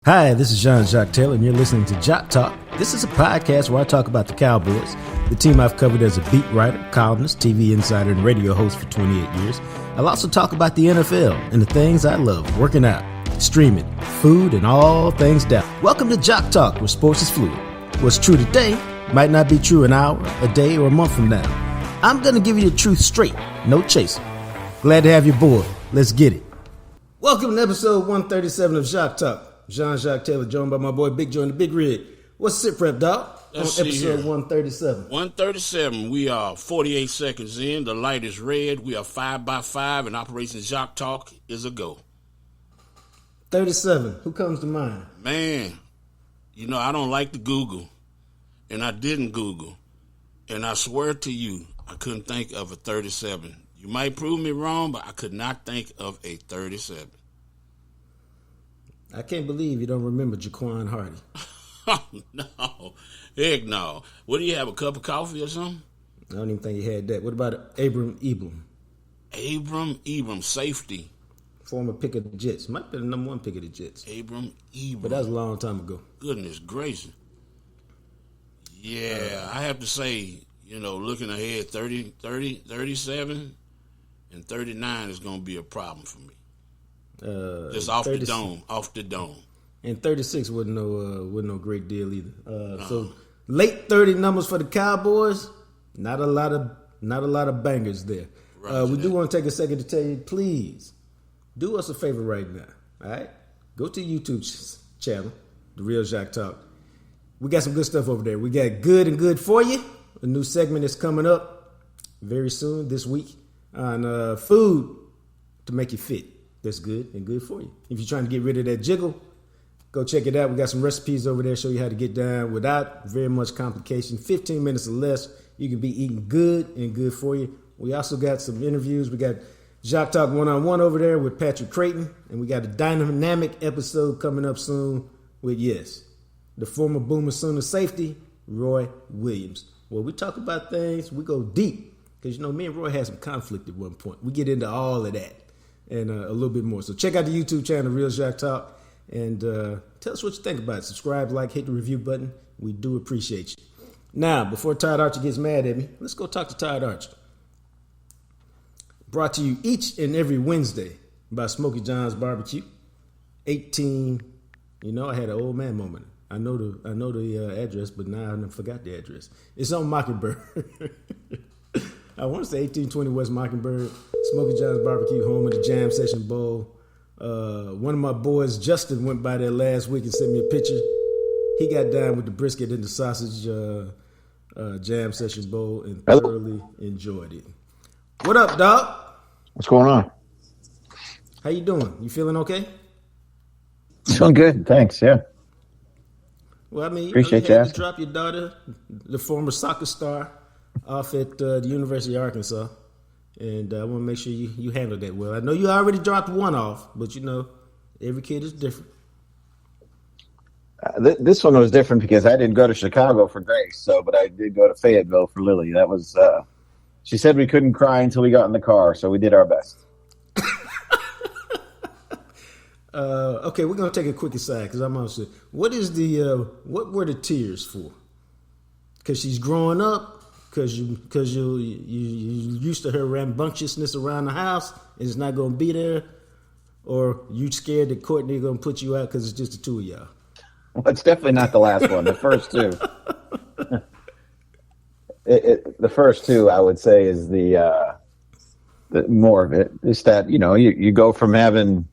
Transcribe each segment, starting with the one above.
Hi, this is Jacques Talk, and you're listening to Jacques Talk. This is a podcast where I talk about the Cowboys, the team I've covered as a beat writer, columnist, TV insider, and radio host for 28 years. I'll also talk about the NFL and the things I love, working out, streaming, food, and all things down. Welcome to Jacques Talk, where sports is fluid. What's true today might not be true an hour, a day, or a month from now. I'm going to give you the truth straight, no chaser. Glad to have you aboard. Let's get it. Welcome to episode 137 of Jacques Talk. Jean-Jacques Taylor, joined by my boy Big Joe in the Big Rig. What's the sit prep, dog? Let's on episode 137. 137. We are 48 seconds in. The light is red. We are 5x5, and Operation Jacques Talk is a go. 37. Who comes to mind? Man, you know, I don't like to Google, and I didn't Google. And I swear to you, I couldn't think of a 37. You might prove me wrong, but I could not think of a 37. I can't believe you don't remember Jaquan Hardy. Oh, no. Heck no. What do you have, a cup of coffee or something? I don't even think he had that. What about Abram Eblam? Abram Ebram, safety. Former pick of the Jets. Might be the number one pick of the Jets. Abram Ebram. But that was a long time ago. Goodness gracious. Yeah, I have to say, you know, looking ahead, 37 and 39 is going to be a problem for me. Just off the dome. And 36 wasn't no great deal either. So late 30 numbers for the Cowboys. Not a lot of bangers there. We do want to take a second to tell you, please do us a favor right now. All right, go to YouTube channel, The Real Jacques Talk. We got some good stuff over there. We got Good and Good for You. A new segment is coming up very soon this week on food to make you fit. That's good and good for you. If you're trying to get rid of that jiggle, go check it out. We got some recipes over there, show you how to get down without very much complication. 15 minutes or less, you can be eating good and good for you. We also got some interviews. We got Jacques Talk one-on-one over there with Patrick Creighton, and we got a dynamic episode coming up soon with, the former Boomer Sooner safety, Roy Williams. Well, we talk about things, we go deep, because, you know, me and Roy had some conflict at one point. We get into all of that and a little bit more. So check out the YouTube channel, Real Jacques Talk, and tell us what you think about it. Subscribe, like, hit the review button. We do appreciate you. Now, before Todd Archer gets mad at me, let's go talk to Todd Archer. Brought to you each and every Wednesday by Smokey John's Barbecue. 18, you know, I had an old man moment. I know the address, but now I forgot the address. It's on Mockingbird. I want to say 1820 West Mockingbird, Smokey John's Barbecue, home of the Jam Session Bowl. One of my boys, Justin, went by there last week and sent me a picture. He got down with the brisket and the sausage Jam Session Bowl and thoroughly enjoyed it. What up, dog? What's going on? How you doing? You feeling okay? Feeling good, thanks, yeah. Well, I mean, Appreciate you you had to drop your daughter, the former soccer star, off at the University of Arkansas, and I want to make sure you handle that well. I know you already dropped one off, but you know, every kid is different. This one was different because I didn't go to Chicago for Grace, but I did go to Fayetteville for Lily. That was, she said we couldn't cry until we got in the car, so we did our best. Okay, we're gonna take a quick aside because I'm honest. What were the tears for? Because she's growing up. Because you used to her rambunctiousness around the house and it's not going to be there, or you scared that Courtney going to put you out because it's just the two of y'all? Well, it's definitely not the last one. The first two. The first two, I would say, is the more of it. Is that, you know, you go from having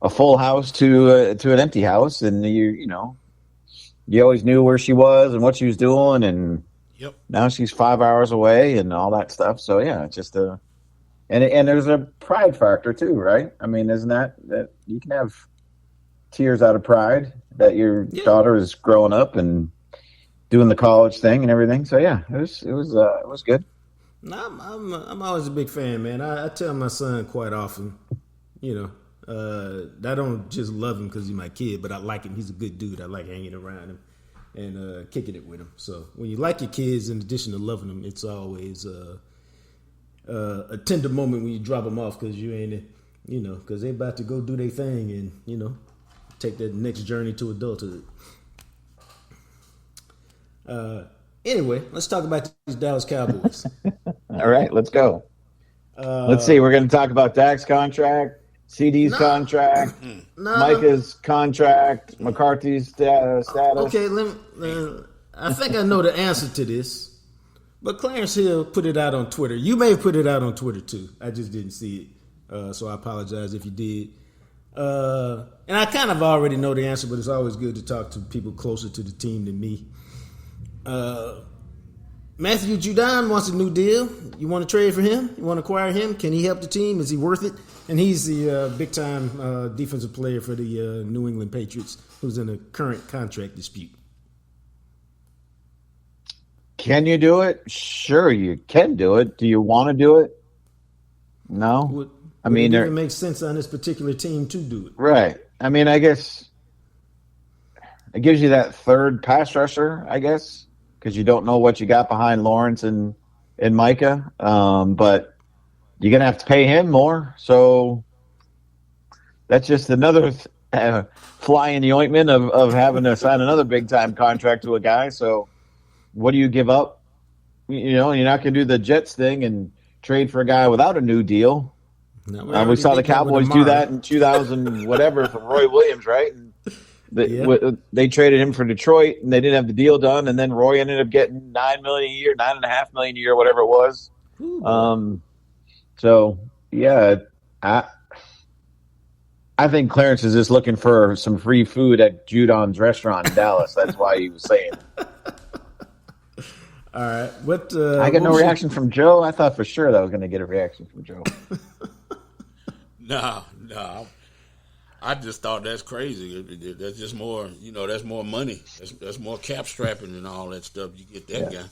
a full house to an empty house, and you always knew where she was and what she was doing, and yep. Now she's 5 hours away and all that stuff. So yeah, it's just and there's a pride factor too, right? I mean, isn't that you can have tears out of pride that your daughter is growing up and doing the college thing and everything. So yeah, it was good. No, I'm always a big fan, man. I tell my son quite often, you know, I don't just love him because he's my kid, but I like him. He's a good dude. I like hanging around him and kicking it with them. So when you like your kids, in addition to loving them, it's always a tender moment when you drop them off because you ain't, you know, because they about to go do their thing and, you know, take that next journey to adulthood. Anyway, let's talk about these Dallas Cowboys. All right, let's go. Let's see. We're going to talk about Dak's contract, CD's contract, Micah's contract, McCarthy's status. Okay, I think I know the answer to this, but Clarence Hill put it out on Twitter. You may have put it out on Twitter too. I just didn't see it, so I apologize if you did. And I kind of already know the answer, but it's always good to talk to people closer to the team than me. Matthew Judon wants a new deal. You want to trade for him? You want to acquire him? Can he help the team? Is he worth it? And he's the big-time defensive player for the New England Patriots, who's in a current contract dispute. Can you do it? Sure, you can do it. Do you want to do it? No. I mean, it makes sense on this particular team to do it. Right. I mean, I guess it gives you that third pass rusher, I guess, because you don't know what you got behind Lawrence and Micah. But you're going to have to pay him more. So that's just another fly in the ointment of having to sign another big-time contract to a guy. So what do you give up? You know, you're not going to do the Jets thing and trade for a guy without a new deal. No, we saw the Cowboys do that in 2000 whatever from Roy Williams, right? They traded him for Detroit, and they didn't have the deal done, and then Roy ended up getting $9 million a year, $9.5 million a year, whatever it was. So yeah, I think Clarence is just looking for some free food at Judon's restaurant in Dallas. That's why he was saying it. All right. I got no reaction from Joe. I thought for sure that I was going to get a reaction from Joe. No. I just thought that's crazy. That's just more, that's more money. That's more cap strapping and all that stuff. You get that guy.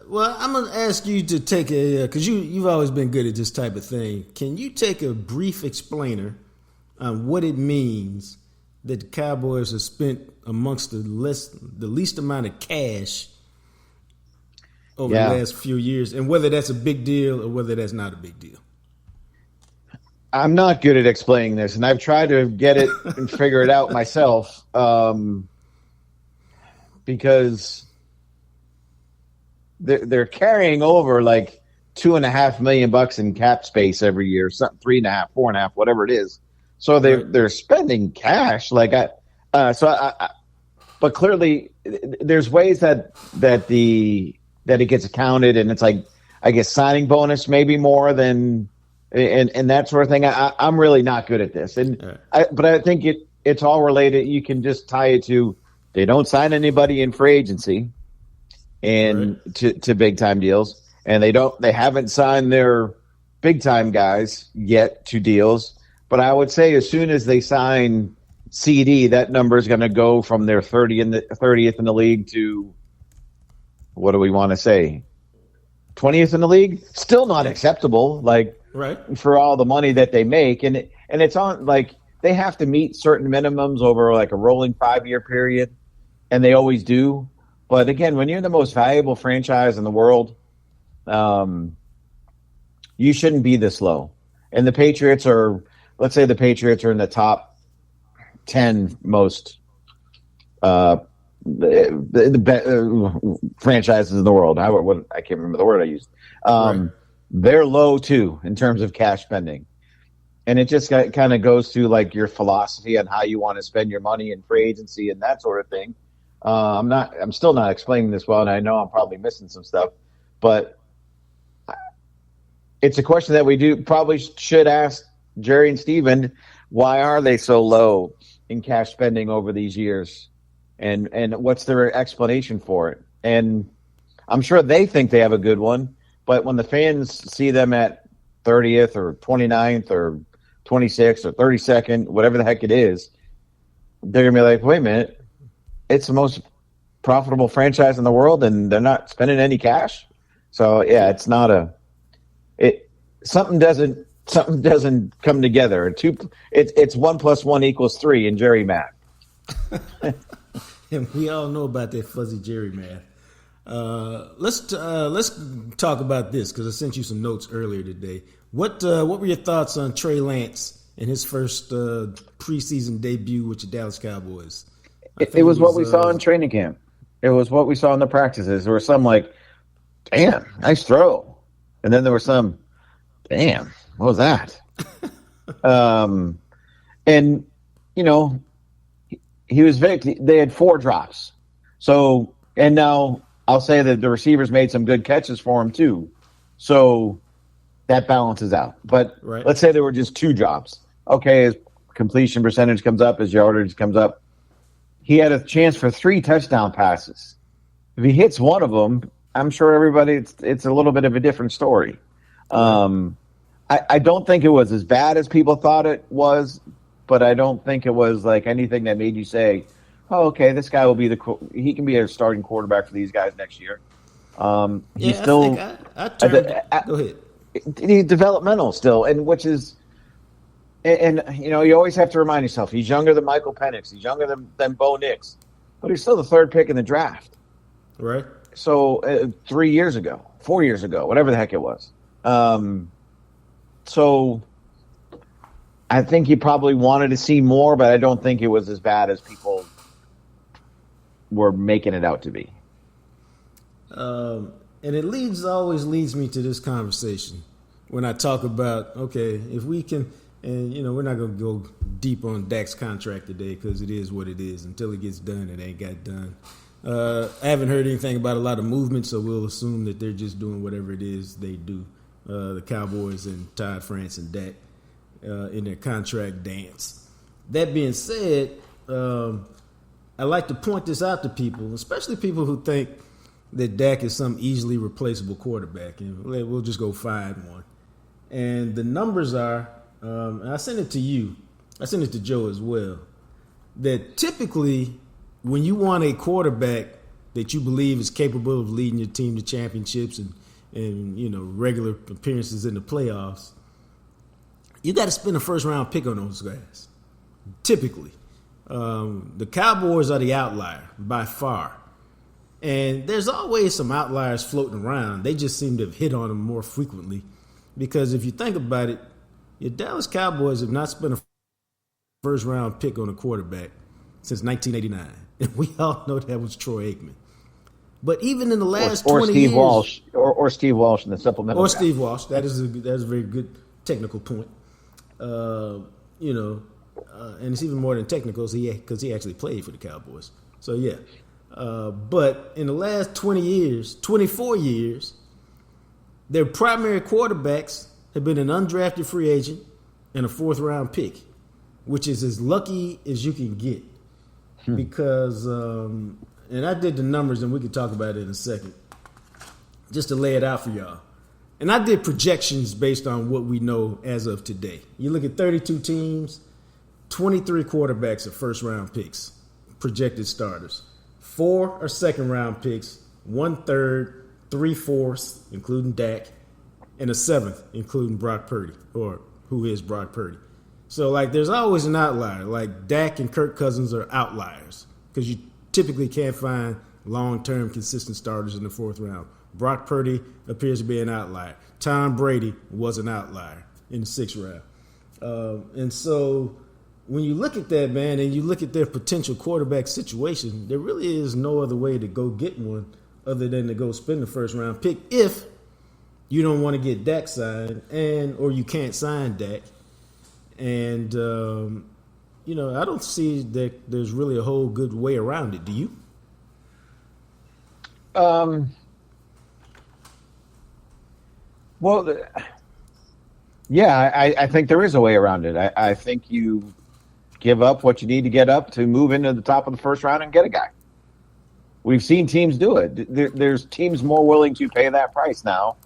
Well, I'm going to ask you to take because you've always been good at this type of thing. Can you take a brief explainer on what it means that the Cowboys have spent amongst the least amount of cash over the last few years, and whether that's a big deal or whether that's not a big deal? I'm not good at explaining this, and I've tried to get it and figure it out myself because they're carrying over like $2.5 million in cap space every year, something 3.5, 4.5, whatever it is. So they're spending cash but clearly there's ways that it gets accounted, and it's like, I guess, signing bonus maybe more than and that sort of thing. I'm really not good at this, but I think it's all related. You can just tie it to they don't sign anybody in free agency and to big time deals, and they haven't signed their big time guys yet to deals. But I would say as soon as they sign CD, that number is going to go from their 30th in the league to, what do we want to say, 20th in the league? Still not acceptable, for all the money that they make. And it's on, they have to meet certain minimums over a rolling 5-year period, and they always do. But again, when you're the most valuable franchise in the world, you shouldn't be this low. And the Patriots are, let's say the Patriots are in the top 10 most franchises in the world. I can't remember the word I used. They're low too in terms of cash spending, and it just kind of goes to your philosophy on how you want to spend your money in free agency and that sort of thing. I'm still not explaining this well, and I know I'm probably missing some stuff, but it's a question that we probably should ask Jerry and Steven. Why are they so low in cash spending over these years? And what's their explanation for it? And I'm sure they think they have a good one, but when the fans see them at 30th or 29th or 26th or 32nd, whatever the heck it is, they're going to be like, wait a minute, it's the most profitable franchise in the world and they're not spending any cash? So, yeah, it's not something doesn't come together. It's 1 + 1 = 3 in Jerry math. And we all know about that fuzzy Jerry math. Let's talk about this because I sent you some notes earlier today. What were your thoughts on Trey Lance in his first preseason debut with the Dallas Cowboys. It was what we saw in training camp. It was what we saw in the practices. There were some like, damn, nice throw. And then there were some, damn, what was that? And, you know, he was they had 4 drops. So, and now I'll say that the receivers made some good catches for him too. So that balances out. But let's say there were just 2 drops. Okay, his completion percentage comes up, his yardage comes up. He had a chance for 3 touchdown passes. If he hits one of them, I'm sure everybody, it's a little bit of a different story. I don't think it was as bad as people thought it was, but I don't think it was like anything that made you say, oh, okay, this guy he can be a starting quarterback for these guys next year. He's still go ahead. He's developmental still, and which is, and you know, you always have to remind yourself he's younger than Michael Penix, he's younger than Bo Nix, but he's still the 3rd pick in the draft. Right. So 4 years ago, whatever the heck it was. So I think he probably wanted to see more, but I don't think it was as bad as people were making it out to be. And it always leads me to this conversation when I talk about, okay, if we can, and you know, we're not going to go deep on Dak's contract today because it is what it is. Until it gets done, it ain't got done. I haven't heard anything about a lot of movement, so we'll assume that they're just doing whatever it is they do. The Cowboys and Todd France and Dak in their contract dance. That being said, I like to point this out to people, especially people who think that Dak is some easily replaceable quarterback, and we'll just go find one. And the numbers are, and I sent it to you, I sent it to Joe as well, that typically when you want a quarterback that you believe is capable of leading your team to championships and you know, regular appearances in the playoffs, you got to spend a 1st-round pick on those guys. Typically. The Cowboys are the outlier by far. And there's always some outliers floating around. They just seem to have hit on them more frequently. Because if you think about it, your Dallas Cowboys have not spent a 1st-round pick on a quarterback since 1989. And we all know that was Troy Aikman. But even in the last 20 years... Or Steve Walsh in the supplemental. Or draft. Steve Walsh. That is a very good technical point. You know, and it's even more than technical because he actually played for the Cowboys. So, yeah. But in the last 24 years, their primary quarterbacks have been an undrafted free agent and a 4th-round pick, which is as lucky as you can get. Because... and I did the numbers, and we could talk about it in a second, just to lay it out for y'all. And I did projections based on what we know as of today. You look at 32 teams, 23 quarterbacks are 1st-round picks, projected starters. 4 are 2nd-round picks, 1/3, 3/4, including Dak, and a 7th, including Brock Purdy, or who is Brock Purdy. So, like, there's always an outlier. Like, Dak and Kirk Cousins are outliers because you typically can't find long-term consistent starters in the 4th round. Brock Purdy appears to be an outlier. Tom Brady was an outlier in the 6th round. And so when you look at that, man, and you look at their potential quarterback situation, there really is no other way to go get one other than to go spend the 1st-round pick if you don't want to get Dak signed or you can't sign Dak. And you know, I don't see that there's really a whole good way around it. Do you? Well, yeah, I think there is a way around it. I think you give up what you need to get up to move into the top of the 1st round and get a guy. We've seen teams do it. There's teams more willing to pay that price now.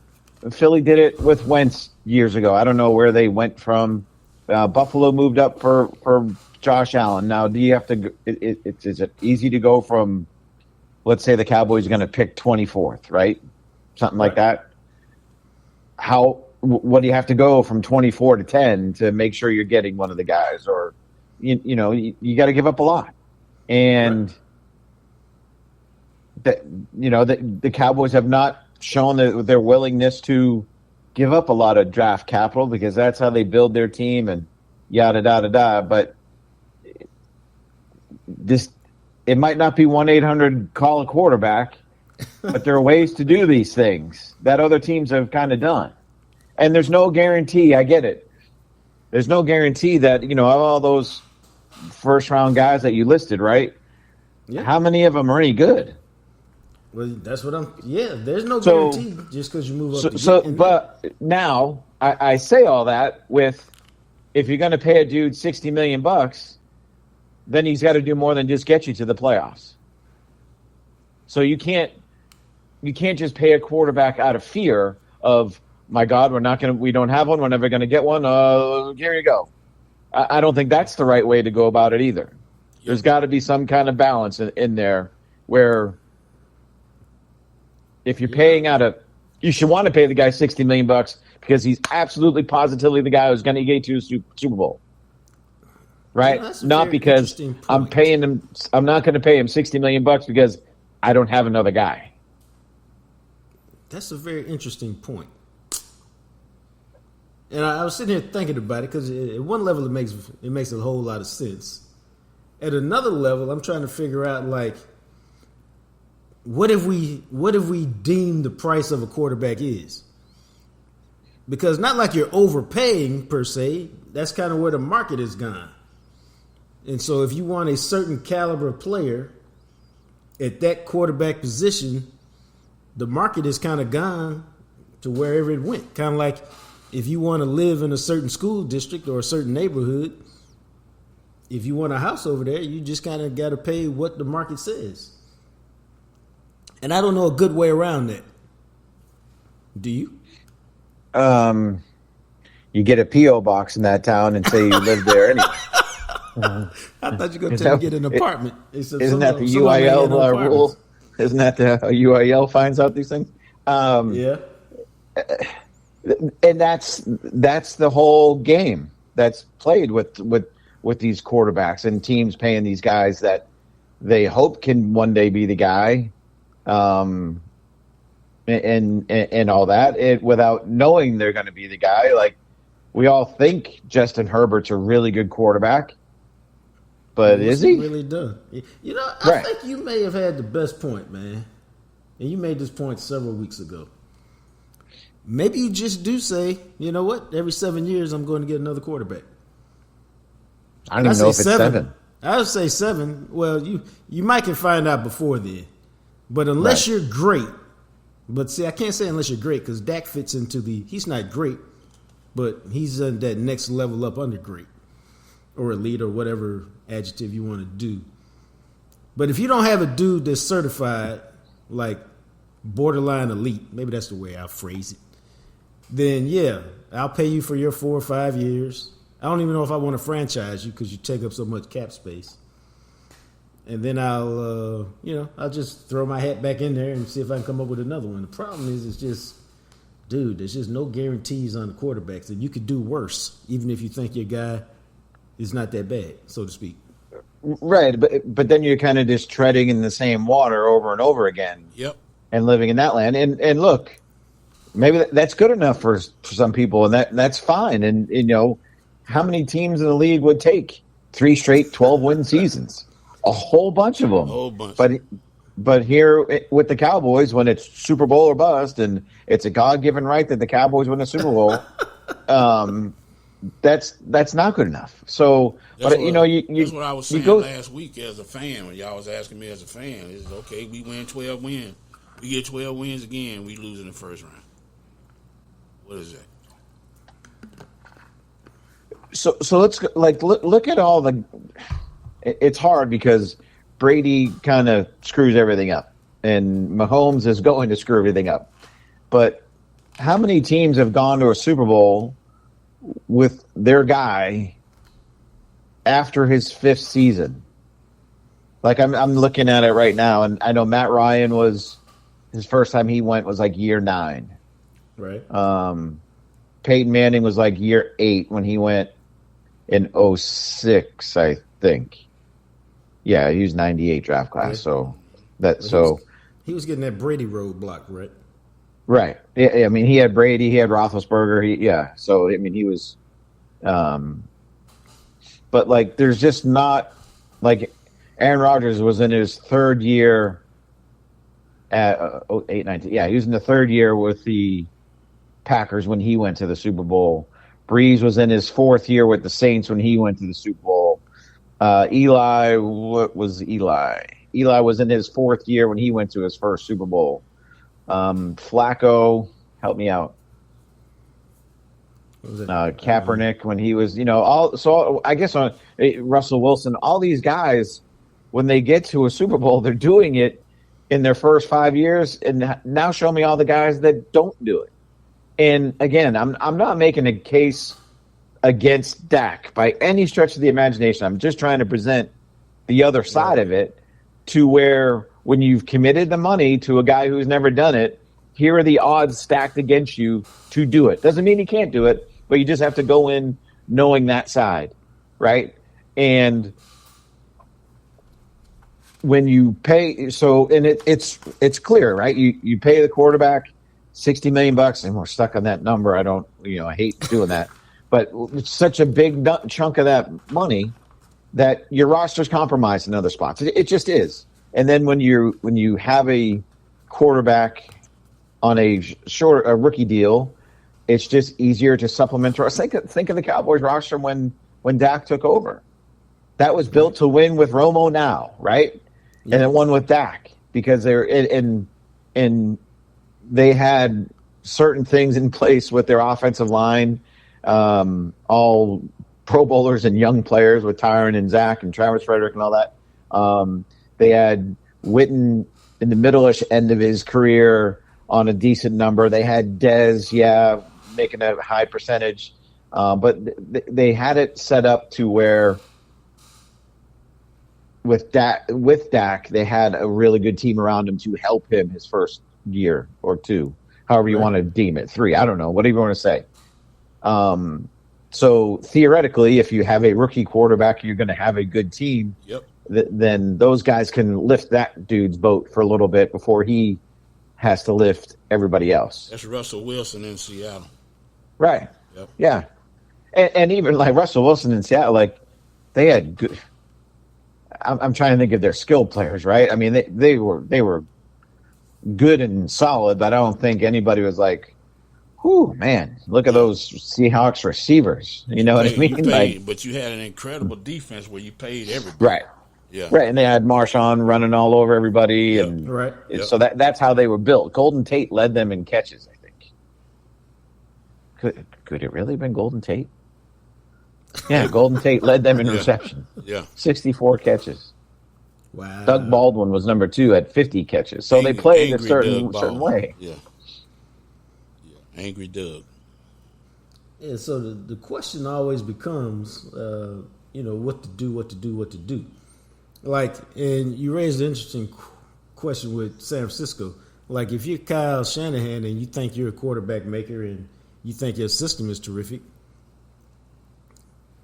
Philly did it with Wentz years ago. I don't know where they went from. Buffalo moved up for Josh Allen. Now, do you have to? Is it easy to go from, let's say the Cowboys are going to pick 24th, right? Something like that. What do you have to go from 24 to 10 to make sure you're getting one of the guys? Or, you know, you got to give up a lot. And the Cowboys have not shown their willingness to give up a lot of draft capital because that's how they build their team. And yada, yada, yada. But it might not be 1-800 call a quarterback, but there are ways to do these things that other teams have kind of done. And there's no guarantee. I get it. There's no guarantee that, all those first-round guys that you listed, right? Yeah. How many of them are any good? Well, that's what there's no guarantee just because you move up. But now I say all that with, if you're going to pay a dude $60 million, then he's got to do more than just get you to the playoffs. So you can't just pay a quarterback out of fear of, my God, we don't have one. We're never going to get one. Here you go. I don't think that's the right way to go about it either. There's got to be some kind of balance in there where if you're paying you should want to pay the guy $60 million because he's absolutely positively the guy who's going to get you to Super Bowl. Right? Yeah, not because I'm paying him. I'm not going to pay him $60 million because I don't have another guy. That's a very interesting point. And I was sitting here thinking about it because at one level it makes a whole lot of sense. At another level, I'm trying to figure out what if we deem the price of a quarterback is? Because not like you're overpaying per se. That's kind of where the market has gone. And so if you want a certain caliber player at that quarterback position, the market has kind of gone to wherever it went. Kind of like if you want to live in a certain school district or a certain neighborhood, if you want a house over there, you just kind of got to pay what the market says. And I don't know a good way around that. Do you? You get a P.O. box in that town and say you live there anyway. I thought you were going to tell me to get an apartment. Isn't that the UIL rule? Isn't that how UIL finds out these things? Yeah. And that's the whole game that's played with these quarterbacks and teams paying these guys that they hope can one day be the guy, and all that without knowing they're going to be the guy. Like, we all think Justin Herbert's a really good quarterback, but is he really done? I think you may have had the best point, man. And you made this point several weeks ago. Maybe you just do say, you know what? Every 7 years, I'm going to get another quarterback. I don't even know if it's 7. I would say 7. Well, you might can find out before then. But unless you're great, but see, I can't say unless you're great because Dak fits into he's not great, but he's in that next level up under great or elite or whatever adjective you want to do. But if you don't have a dude that's certified, like borderline elite, maybe that's the way I'll phrase it, then yeah, I'll pay you for your 4 or 5 years. I don't even know if I want to franchise you because you take up so much cap space. And then I'll just throw my hat back in there and see if I can come up with another one. The problem is it's just, dude, there's just no guarantees on the quarterbacks. And you could do worse, even if you think your guy is not that bad, so to speak. Right, but then you're kind of just treading in the same water over and over again. Yep. And living in that land. And look, maybe that's good enough for some people, and that's fine. And, how many teams in the league would take 3 straight 12-win seasons? A whole bunch of them. A whole bunch. But here with the Cowboys, when it's Super Bowl or bust, and it's a God-given right that the Cowboys win a Super Bowl, that's not good enough. So, that's what I was saying last week as a fan when y'all was asking me as a fan. Is okay, we win 12 wins. We get 12 wins again, we lose in the first round. What is that? So let's look at all the. It's hard because Brady kind of screws everything up, and Mahomes is going to screw everything up. But how many teams have gone to a Super Bowl with their guy after his 5th season? Like I'm looking at it right now, and I know Matt Ryan was his first time he went was like year 9. Right. Peyton Manning was like year 8 when he went in 06, I think. Yeah, he was 98 draft class. Right. He was getting that Brady roadblock, right? Right. Yeah, I mean, he had Brady, he had Roethlisberger. So I mean, he was. but like there's just not like Aaron Rodgers was in his third year at 8-19. Yeah, he was in the third year with the Packers when he went to the Super Bowl. Breeze was in his fourth year with the Saints when he went to the Super Bowl. Eli, what was Eli? Eli was in his fourth year when he went to his first Super Bowl. Flacco, help me out. Kaepernick when he was, I guess on Russell Wilson, all these guys, when they get to a Super Bowl, they're doing it in their first 5 years. And now show me all the guys that don't do it. And again, I'm not making a case against Dak by any stretch of the imagination. I'm just trying to present the other side of it to where when you've committed the money to a guy who's never done it, here are the odds stacked against you to do it. Doesn't mean you can't do it, but you just have to go in knowing that side, right? And when you pay, it's clear, right? You pay the quarterback $60 million, and we're stuck on that number. I hate doing that, but it's such a big chunk of that money that your roster's compromised in other spots. It just is. And then when you have a quarterback on a rookie deal, it's just easier to supplement. Think of the Cowboys roster when Dak took over. That was built to win with Romo now, right? Yeah. And it won with Dak because they had certain things in place with their offensive line, all Pro Bowlers and young players with Tyron and Zach and Travis Frederick and all that. They had Witten in the middle-ish end of his career on a decent number. They had Dez, making a high percentage. But they had it set up to where with Dak, they had a really good team around him to help him his first year or two, however you want to deem it, 3, I don't know, whatever you want to say. So theoretically, if you have a rookie quarterback, you're going to have a good team. Yep. Then those guys can lift that dude's boat for a little bit before he has to lift everybody else. That's Russell Wilson in Seattle. Right. Yep. Yeah. And even like Russell Wilson in Seattle, like they had good. I'm trying to think of their skill players, right? I mean, they were good and solid, but I don't think anybody was like, "Whew, man, look at those Seahawks receivers." You know what I mean? But you had an incredible defense where you paid everybody. Right. Yeah. Right, and they had Marshawn running all over everybody, and right. So that's how they were built. Golden Tate led them in catches, I think. Could it really have been Golden Tate? Yeah, Golden Tate led them in reception. Yeah. 64 catches. Wow. Doug Baldwin was number 2 at 50 catches. So they played a certain way. Yeah. Angry Doug. Yeah, so the question always becomes, what to do. Like, and you raised an interesting question with San Francisco. Like, if you're Kyle Shanahan and you think you're a quarterback maker and you think your system is terrific,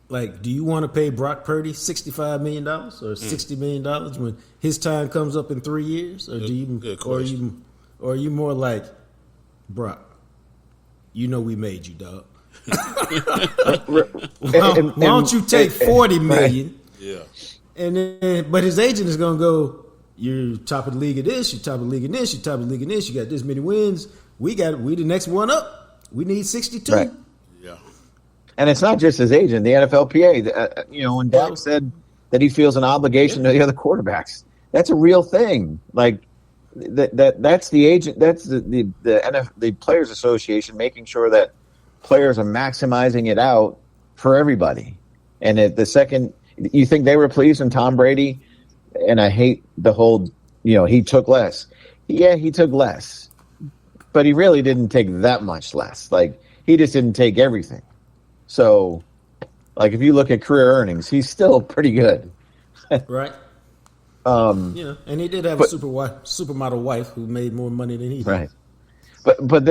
like, do you want to pay Brock Purdy $65 million or $60 million when his time comes up in 3 years? Or are you more like, Brock, we made you, dog. Why don't you take $40 million? Yeah. And then, but his agent is going to go, you're top of the league of this, you're top of the league of this, you're top of the league of this, you got this many wins. We the next one up. We need 62. Right. Yeah. And it's not just his agent, the NFLPA. When Dak said that he feels an obligation to the other quarterbacks, that's a real thing. Like that's the agent, that's the Players Association making sure that players are maximizing it out for everybody. And the second, you think they were pleased when Tom Brady, and I hate the whole, he took less. Yeah, he took less, but he really didn't take that much less. Like, he just didn't take everything. So, like, if you look at career earnings, he's still pretty good. Right. And he did have a supermodel wife who made more money than he did. Right. But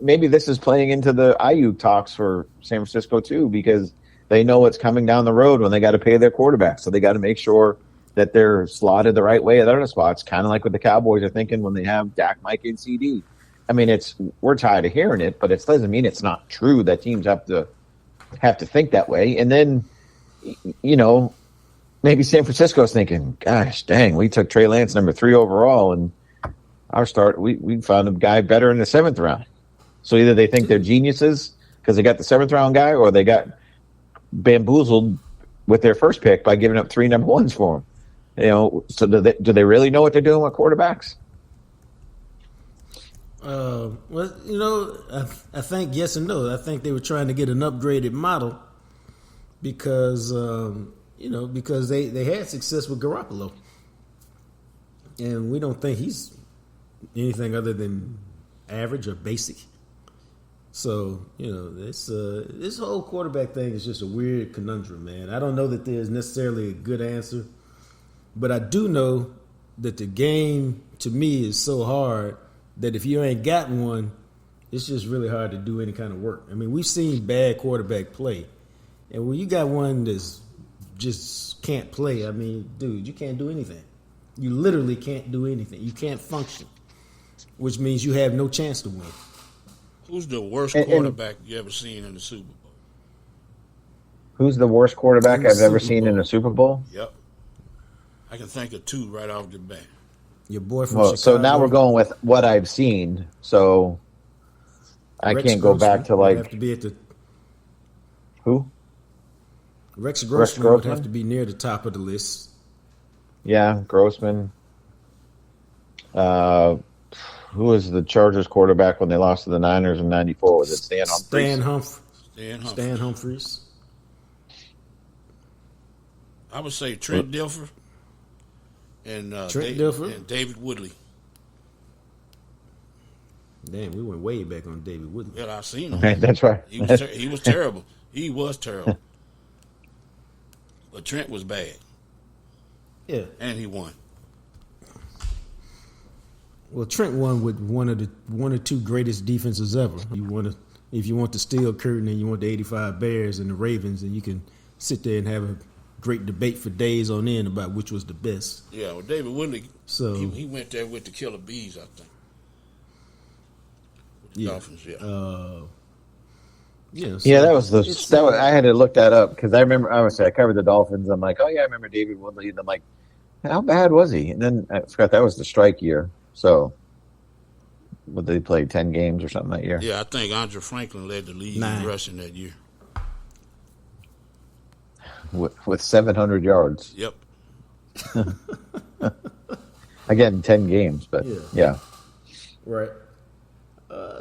maybe this is playing into the Ayuk talks for San Francisco too, because they know what's coming down the road when they got to pay their quarterback. So they got to make sure that they're slotted the right way at other spots, kind of like what the Cowboys are thinking when they have Dak, Mike, and CD. I mean, we're tired of hearing it, but it doesn't mean it's not true that teams have to have to think that way. And then, maybe San Francisco's thinking, gosh, dang, we took Trey Lance number 3 overall, and we found a guy better in the 7th round. So either they think they're geniuses because they got the 7th round guy, or they got bamboozled with their first pick by giving up 3 number 1s for him. So do they really know what they're doing with quarterbacks? Well, I think yes and no. I think they were trying to get an upgraded model because because they had success with Garoppolo, and we don't think he's anything other than average or basic. So this whole quarterback thing is just a weird conundrum, man. I don't know that there's necessarily a good answer, but I do know that the game to me is so hard that if you ain't got one, it's just really hard to do any kind of work. I mean, we've seen bad quarterback play, and when you got one that's just can't play, I mean, dude, you can't do anything. You literally can't do anything. You can't function, which means you have no chance to win. Who's the worst quarterback you ever seen in the Super Bowl? Who's the worst quarterback I've ever seen in a Super Bowl? Yep. I can think of 2 right off the bat. Your boy from Chicago. So now we're going with what I've seen. So I can't go back to like. Have to be at the. Who? Rex Grossman would have to be near the top of the list. Yeah, Grossman. Who was the Chargers quarterback when they lost to the Niners in '94? Was it Stan Humphries? Stan Humphries. I would say Trent Dilfer and and David Woodley. Damn, we went way back on David Woodley. Yeah, I've seen him. Right, that's right. He was terrible. He was terrible. But Trent was bad. Yeah, and he won. Well, Trent won with one or two greatest defenses ever. If you want the steel curtain and you want the '85 Bears and the Ravens, and you can sit there and have a great debate for days on end about which was the best. Yeah, well, David Woodley, so he went there with the Killer Bees, I think. With the Dolphins, I had to look that up because I remember. I covered the Dolphins. I'm like, oh yeah, I remember David Woodley, and I'm like, how bad was he? And then I forgot that was the strike year. So, would they play 10 games or something that year? Yeah, I think Andre Franklin led the league in rushing that year. With 700 yards. Yep. Again, 10 games, but yeah. Right.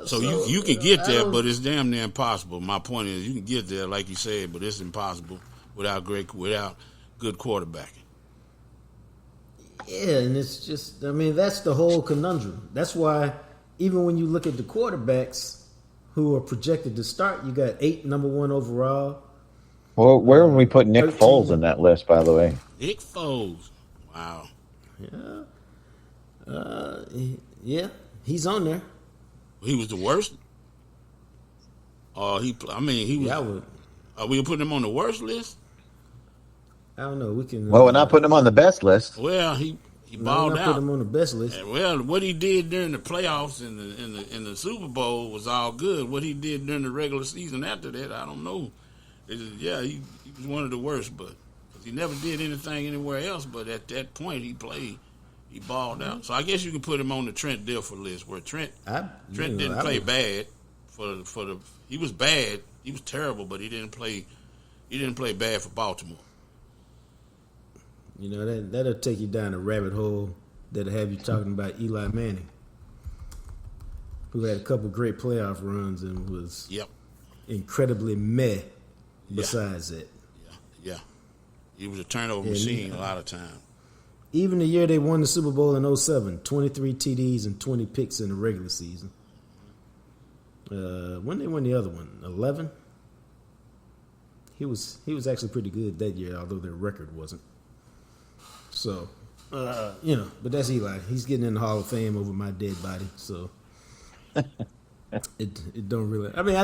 So you can get there, but it's damn near impossible. My point is, you can get there, like you said, but it's impossible without good quarterbacking. Yeah, and it's just, I mean, that's the whole conundrum. That's why even when you look at the quarterbacks who are projected to start, you got 8 number 1 overall. Well, where would we put Nick 13. Foles in that list, by the way? Nick Foles. Wow. Yeah, he's on there. He was the worst? He was. Yeah, I would. Are we putting him on the worst list? I don't know. We can. Well, we're not putting him on the best list. Well, he balled out. Put him on the best list. And, well, what he did during the playoffs in the Super Bowl was all good. What he did during the regular season after that, I don't know. He was one of the worst, but he never did anything anywhere else. But at that point, he balled out. So I guess you can put him on the Trent Dilfer list, where Trent didn't play bad. He was bad. He was terrible, but he didn't play bad for Baltimore. You know, that'll take you down a rabbit hole that'll have you talking about Eli Manning, who had a couple great playoff runs and was incredibly meh besides that. Yeah. He was a turnover machine a lot of times. Even the year they won the Super Bowl in 2007, 23 TDs and 20 picks in the regular season. When they won the other one, 11? He was actually pretty good that year, although their record wasn't. So, but that's Eli. He's getting in the Hall of Fame over my dead body. So, it don't really. I mean,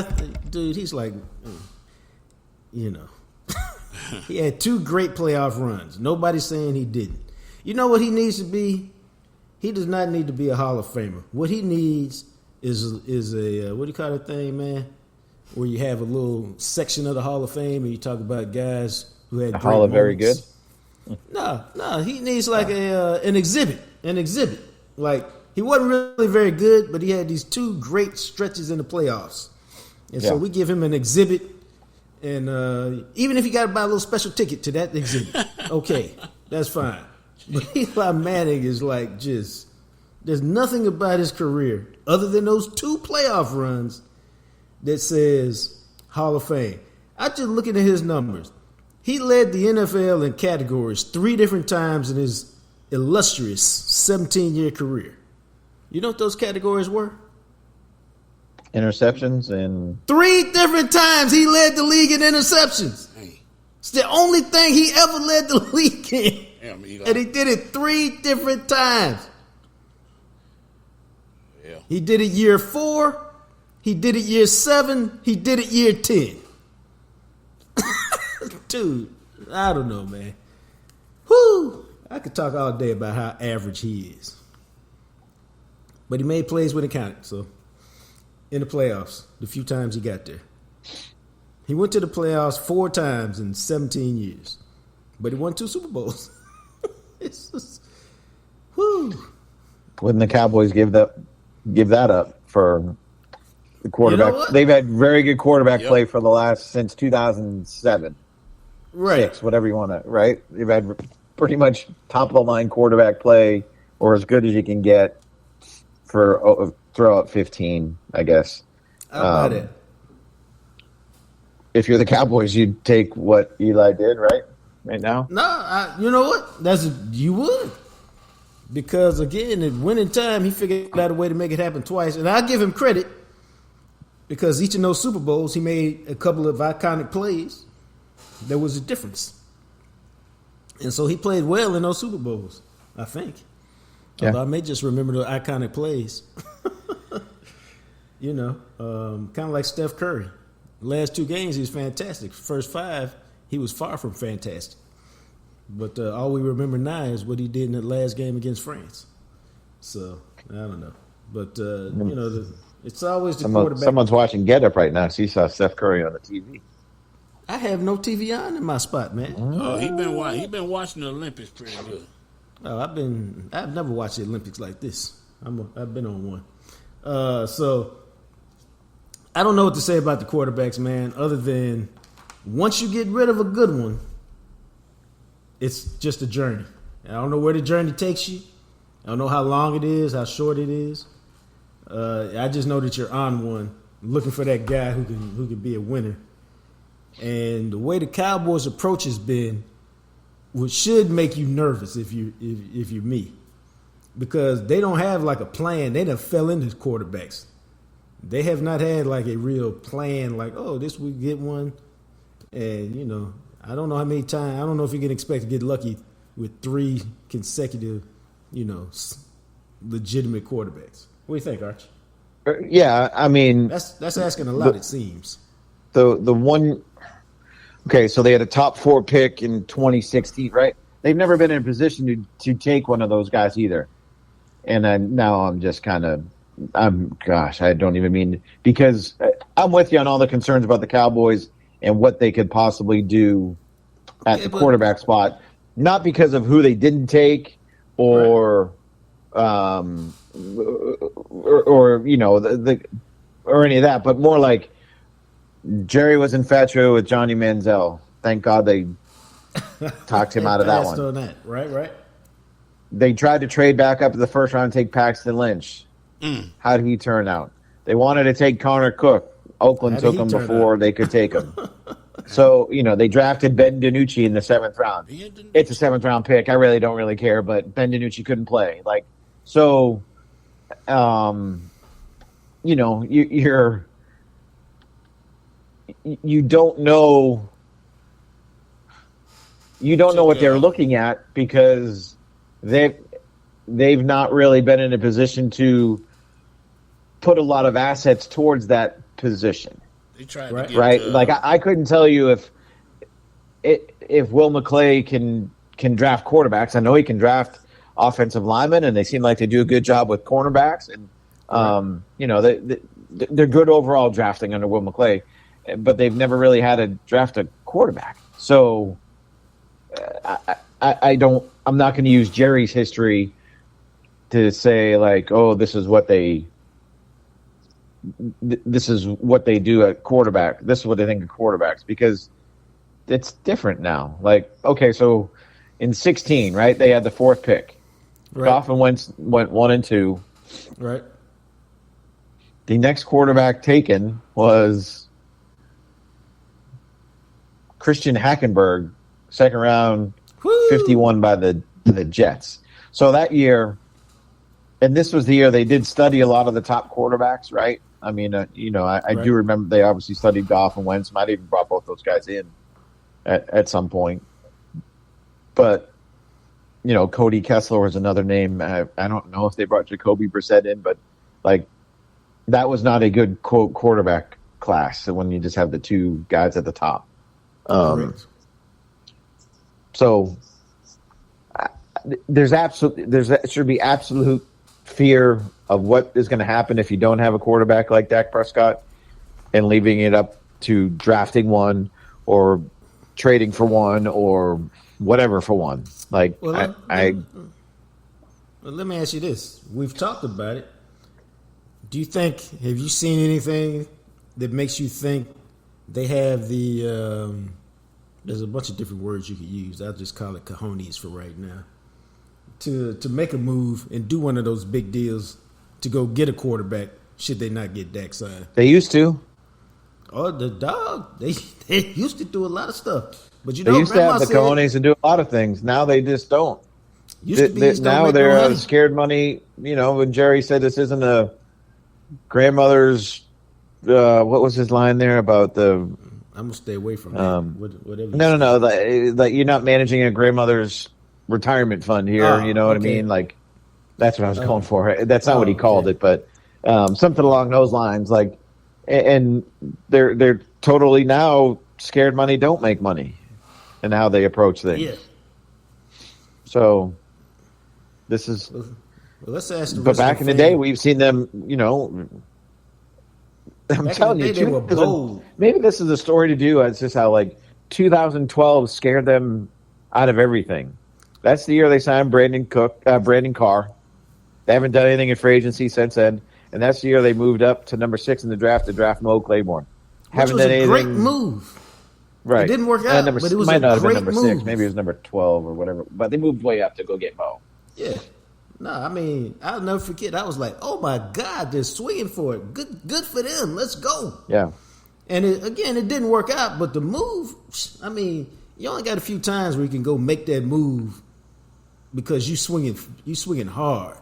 dude, he's like, he had 2 great playoff runs. Nobody's saying he didn't. You know what he needs to be? He does not need to be a Hall of Famer. What he needs is a what do you call that thing, man? where you have a little section of the Hall of Fame and you talk about guys who had the great Hall of Very moments. Good? No, he needs like an exhibit. Like, he wasn't really very good, but he had these 2 great stretches in the playoffs. And so we give him an exhibit, and even if you got to buy a little special ticket to that exhibit, okay, that's fine. But Eli Manning is like just, there's nothing about his career other than those 2 playoff runs that says Hall of Fame. I just looking at his numbers. He led the NFL in categories 3 different times in his illustrious 17-year career. You know what those categories were? Interceptions and 3 different times he led the league in interceptions. Hey. It's the only thing he ever led the league in. Yeah, and he did it 3 different times. Yeah. He did it year 4. He did it year 7. He did it year 10. Dude, I don't know, man. Whoo! I could talk all day about how average he is. But he made plays when it counted, so in the playoffs, the few times he got there. He went to the playoffs 4 times in 17 years. But he won 2 Super Bowls. It's just, whoo. Wouldn't the Cowboys give that up for the quarterback? You know, they've had very good quarterback play for the last since 2007. Right. 6, whatever you want to, right? They've had pretty much top of the line quarterback play, or as good as you can get for throw up 15, I guess. How about it? If you're the Cowboys, you'd take what Eli did, right? Right now? No, you know what? You would. Because, again, at winning time, he figured out a way to make it happen twice. And I'll give him credit because each of those Super Bowls, he made a couple of iconic plays. There was a difference. And so he played well in those Super Bowls, I think. Yeah. Although I may just remember the iconic plays. You know, kind of like Steph Curry. The last 2 games, he was fantastic. First 5, he was far from fantastic. But all we remember now is what he did in the last game against France. So, I don't know. But, you know, it's always the quarterback. Someone's watching Get Up right now, so you saw Steph Curry on the TV. I have no TV on in my spot, man. Oh, he been watching the Olympics pretty good. Oh, I've never watched the Olympics like this. I've been on one. So I don't know what to say about the quarterbacks, man, other than once you get rid of a good one, it's just a journey. I don't know where the journey takes you. I don't know how long it is, how short it is. I just know that you're on one, looking for that guy who can be a winner. And the way the Cowboys' approach has been, which should make you nervous if you're me, because they don't have like a plan. They done fell into quarterbacks. They have not had like a real plan. Like, oh, this we get one, and you know, I don't know how many times. I don't know if you can expect to get lucky with 3 consecutive, you know, legitimate quarterbacks. What do you think, Arch? Yeah, I mean, that's asking a lot. It seems the one. Okay, so they had a top 4 pick in 2016, right? They've never been in a position to take one of those guys either. And now I'm just kind of, I don't even mean, because I'm with you on all the concerns about the Cowboys and what they could possibly do at the quarterback spot. Not because of who they didn't take or you know, or any of that, but more like, Jerry was infatuated with Johnny Manziel. Thank God they talked him out of that one. On that. Right. They tried to trade back up to the first round and take Paxton Lynch. How did he turn out? They wanted to take Connor Cook. Oakland took him before they could take him. So, you know, they drafted Ben DiNucci in the 7th round. It's a 7th round pick. I really don't really care, but Ben DiNucci couldn't play. Like, so, you know, you don't know what they're looking at because they've not really been in a position to put a lot of assets towards that position. They tried right? to get, right? Like I couldn't tell you if Will McClay can draft quarterbacks. I know he can draft offensive linemen, and they seem like they do a good job with cornerbacks. And you know, they're good overall drafting under Will McClay. but they've never really had to draft a quarterback. So I'm not going to use Jerry's history to say like, oh, this is what they do at quarterback. This is what they think of quarterbacks, because it's different now. Like, okay, so in 2016, right, they had the 4th pick. Right. Goff and Wentz went 1 and 2. Right. The next quarterback taken was Christian Hackenberg, 2nd round, 51 by the Jets. So that year, and this was the year they did study a lot of the top quarterbacks, right? I mean, I right. do remember they obviously studied Goff and Wentz. Might even brought both those guys in at some point. But, Cody Kessler was another name. I don't know if they brought Jacoby Brissett in, but, like, that was not a good, quote, quarterback class when you just have the 2 guys at the top. So there should be absolute fear of what is going to happen if you don't have a quarterback like Dak Prescott, and leaving it up to drafting one or trading for one or whatever for one. Like, well, let me ask you this. We've talked about it. Have you seen anything that makes you think they have the, there's a bunch of different words you could use. I'll just call it cojones for right now, to make a move and do one of those big deals to go get a quarterback should they not get Dak signed? They used to. Oh, the dog. They used to do a lot of stuff. But they used to have the cojones and do a lot of things. Now they just don't. Now they're scared money. When Jerry said this isn't a grandmother's, what was his line there about the? I'm gonna stay away from that. Whatever. No. Like you're not managing a grandmother's retirement fund here. You know what I mean? Like that's what I was going for. That's not what he called it, but something along those lines. Like, and they're totally now scared money don't make money, and how they approach things. Yeah. So this is. Well, let's ask. But back in the day, we've seen them. I'm telling you, maybe this is a story to do. It's just how 2012 scared them out of everything. That's the year they signed Brandon Carr. They haven't done anything in free agency since then, and that's the year they moved up to number 6 in the draft to draft Mo Claiborne. Which was a great move. Right. It didn't work out, but it was might a not have been great number move. 6. Maybe it was number 12 or whatever. But they moved way up to go get Mo. Yeah. No, I mean, I'll never forget. I was like, oh, my God, they're swinging for it. Good for them. Let's go. Yeah. And, it didn't work out. But the move, I mean, you only got a few times where you can go make that move because you swinging hard.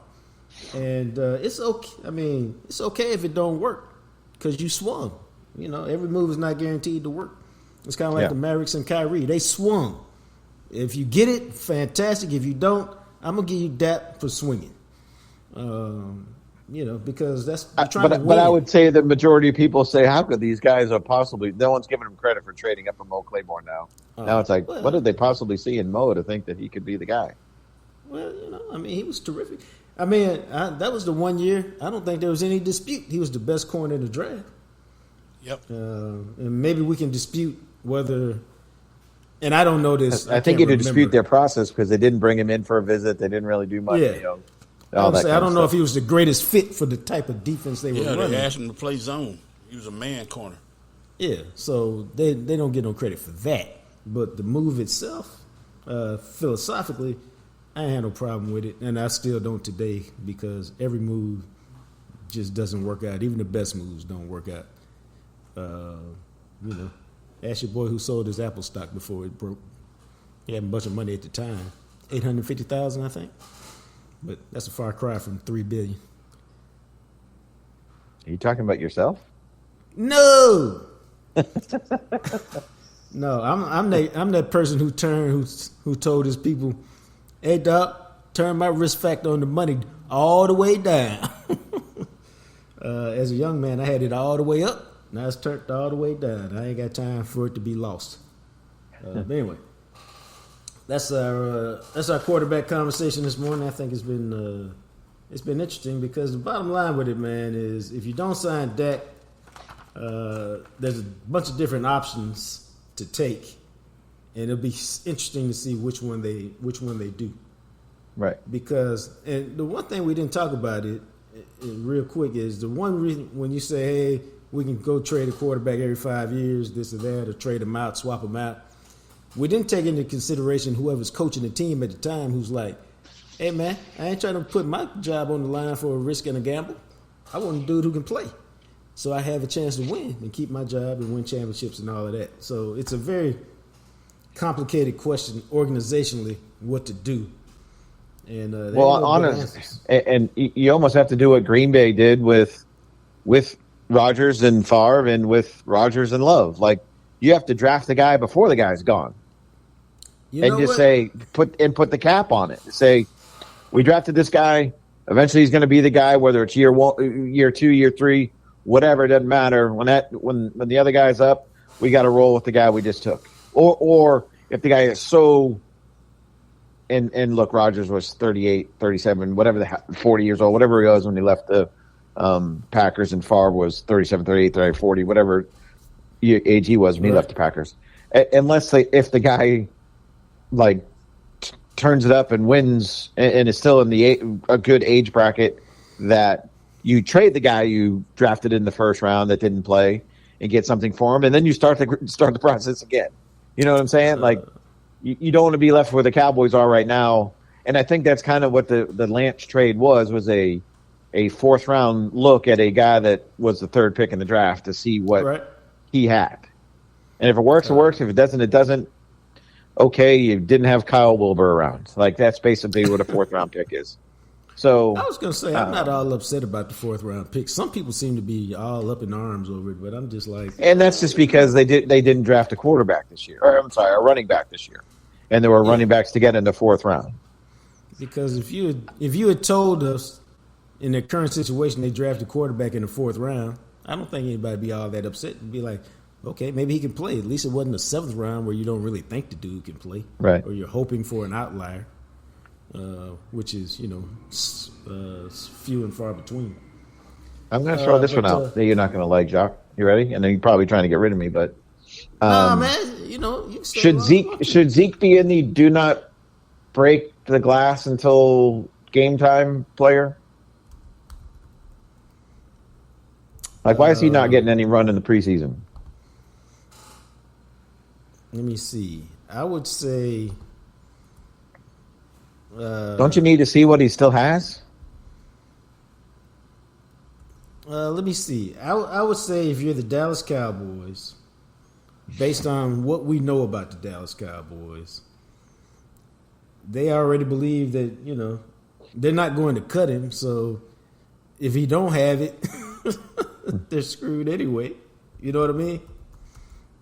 And it's okay. I mean, it's okay if it don't work because you swung. Every move is not guaranteed to work. It's kind of like the Mavericks and Kyrie. They swung. If you get it, fantastic. If you don't, I'm gonna give you that for swinging. Because that's trying to win. But I would say the majority of people say, how could these guys are possibly? No one's giving them credit for trading up for Mo Claiborne now. Now it's like, what did they possibly see in Mo to think that he could be the guy? Well, he was terrific. That was the one year. I don't think there was any dispute. He was the best corner in the draft. Yep. And maybe we can dispute whether. And I don't know this. I think you could dispute their process because they didn't bring him in for a visit. They didn't really do much. Yeah. I don't know if he was the greatest fit for the type of defense they were running. Yeah, they asked him to play zone. He was a man corner. Yeah, so they don't get no credit for that. But the move itself, philosophically, I ain't had no problem with it. And I still don't today because every move just doesn't work out. Even the best moves don't work out. Ask your boy who sold his Apple stock before it broke. He had a bunch of money at the time, $850,000, I think. But that's a far cry from $3 billion. Are you talking about yourself? No. No, I'm that person who told his people, "Hey, doc, turn my risk factor on the money all the way down." As a young man, I had it all the way up. Now it's turned all the way down. I ain't got time for it to be lost. But anyway, that's our quarterback conversation this morning. I think it's been interesting because the bottom line with it, man, is if you don't sign Dak, there's a bunch of different options to take, and it'll be interesting to see which one they do. Right. Because, and the one thing we didn't talk about it real quick is the one reason when you say, hey, we can go trade a quarterback every 5 years, this or that, or trade them out, swap them out. We didn't take into consideration whoever's coaching the team at the time who's like, hey, man, I ain't trying to put my job on the line for a risk and a gamble. I want a dude who can play. So I have a chance to win and keep my job and win championships and all of that. So it's a very complicated question organizationally what to do. And and you almost have to do what Green Bay did with Rodgers and Favre and with Rodgers and Love. Like, you have to draft the guy before the guy's gone. Say put the cap on it. Say, we drafted this guy. Eventually, he's going to be the guy. Whether it's year 1, year 2, year 3, whatever, it doesn't matter. When the other guy's up, we got to roll with the guy we just took. Or if the guy is so. And look, Rodgers was 38, 37, whatever 40 years old, whatever he was when he left the Packers, and Favre was 37, 38, 38, 40, whatever age he was when he left the Packers. If the guy turns it up and wins and is still in a good age bracket, that you trade the guy you drafted in the first round that didn't play and get something for him, and then you start the process again. You know what I'm saying? You don't want to be left where the Cowboys are right now. And I think that's kind of what the Lance trade was a fourth round look at a guy that was the third pick in the draft to see what he had. And if it works, it works. If it doesn't, it doesn't. Okay, you didn't have Kyle Wilbur around. That's basically what a fourth round pick is. So I was going to say, I'm not all upset about the fourth round pick. Some people seem to be all up in arms over it, but I'm just like. And that's just because they didn't draft a quarterback this year. Or, I'm sorry, a running back this year. And there were running backs to get in the fourth round. Because if you had told us in their current situation they drafted a quarterback in the fourth round, I don't think anybody would be all that upset and be like, okay, maybe he can play. At least it wasn't the seventh round where you don't really think the dude can play. Right. Or you're hoping for an outlier, which is, few and far between. I'm going to throw this one out that you're not going to like, Jacques. You ready? I know you're probably trying to get rid of me, but man, you should Zeke be in the do not break the glass until game time player? Why is he not getting any run in the preseason? Let me see. I would say. Don't you need to see what he still has? Let me see. I would say if you're the Dallas Cowboys, based on what we know about the Dallas Cowboys, they already believe that, they're not going to cut him. So if he don't have it, they're screwed anyway. You know what I mean?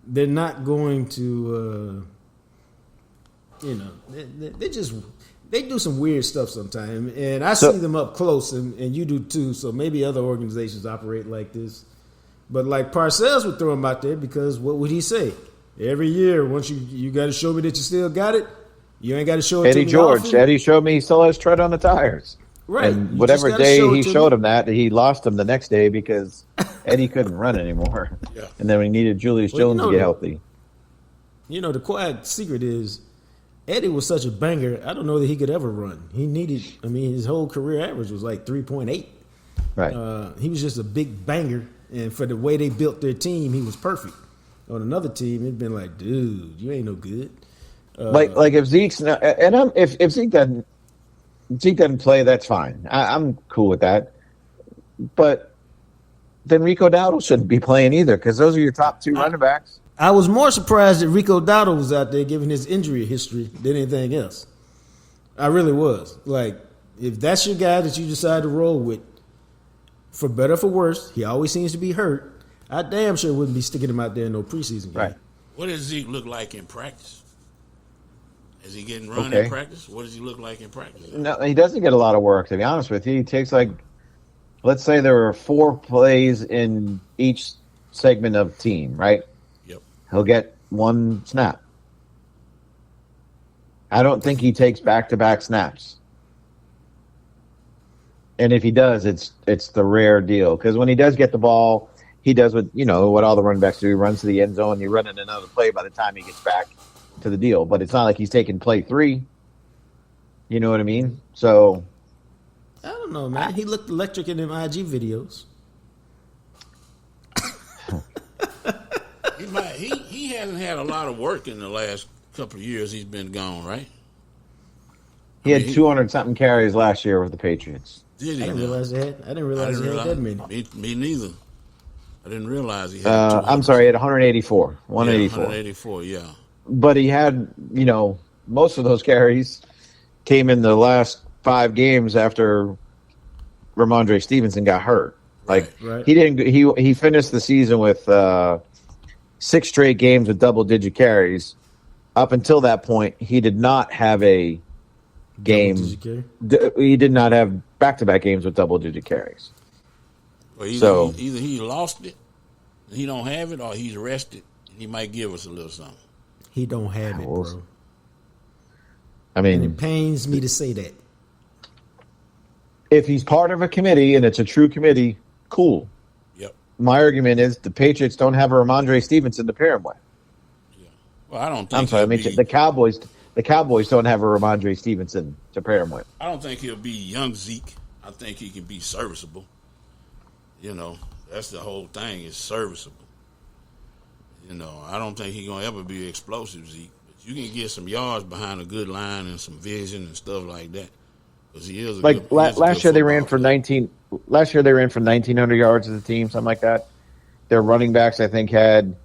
They're not going to, they do some weird stuff sometimes. And I see them up close, and you do too. So maybe other organizations operate like this. But Parcells would throw him out there because what would he say? Every year, once you got to show me that you still got it, you ain't got to show it Eddie to me George. often. Eddie showed me he still has tread on the tires. Right. And whatever day he showed him that, he lost him the next day because Eddie couldn't run anymore. Yeah. And then we needed Julius Jones to get healthy. The quiet secret is Eddie was such a banger, I don't know that he could ever run. His whole career average was 3.8. Right. He was just a big banger, and for the way they built their team, he was perfect. On another team, it'd been like, dude, you ain't no good. If Zeke's not, and if Zeke doesn't play, that's fine. I'm cool with that. But then Rico Dowdle shouldn't be playing either because those are your top two running backs. I was more surprised that Rico Dowdle was out there given his injury history than anything else. I really was. If that's your guy that you decide to roll with, for better or for worse, he always seems to be hurt. I damn sure wouldn't be sticking him out there in no preseason game. Right. What does Zeke look like in practice? Is he getting run in practice? What does he look like in practice? No, he doesn't get a lot of work, to be honest with you. He takes let's say there are 4 plays in each segment of team, right? Yep. He'll get 1 snap. I don't think he takes back-to-back snaps. And if he does, it's the rare deal. Because when he does get the ball he does what all the running backs do. He runs to the end zone. You run in another play by the time he gets back to the deal. But it's not like he's taking play 3. You know what I mean? So I don't know, man. He looked electric in them IG videos. He hasn't had a lot of work in the last couple of years. He's been gone, right? He had 200-something carries last year with the Patriots. Did he? I didn't realize he had that many. Me neither. I didn't realize he had. I'm sorry, he had 184. 184. 184, yeah. But he had, most of those carries came in the last 5 games after Ramondre Stevenson got hurt. Like right. He finished the season with 6 straight games with double-digit carries. Up until that point, he did not have a game. He did not have back-to-back games with double-digit carries. Well, either he lost it, and he don't have it, or he's rested, and he might give us a little something. He don't have it, bro. I mean, and it pains me to say that. If he's part of a committee and it's a true committee, cool. Yep. My argument is the Patriots don't have a Ramondre Stevenson to pair him with. Yeah. Well, I don't think. I'm sorry. The Cowboys don't have a Ramondre Stevenson to pair him with. I don't think he'll be young Zeke. I think he can be serviceable. That's the whole thing. Is serviceable. I don't think he's gonna ever be explosive Zeke. But you can get some yards behind a good line and some vision and stuff like that. Because he is last year they ran for 19. Last year they ran for 1,900 yards as a team, something like that. Their running backs, I think, had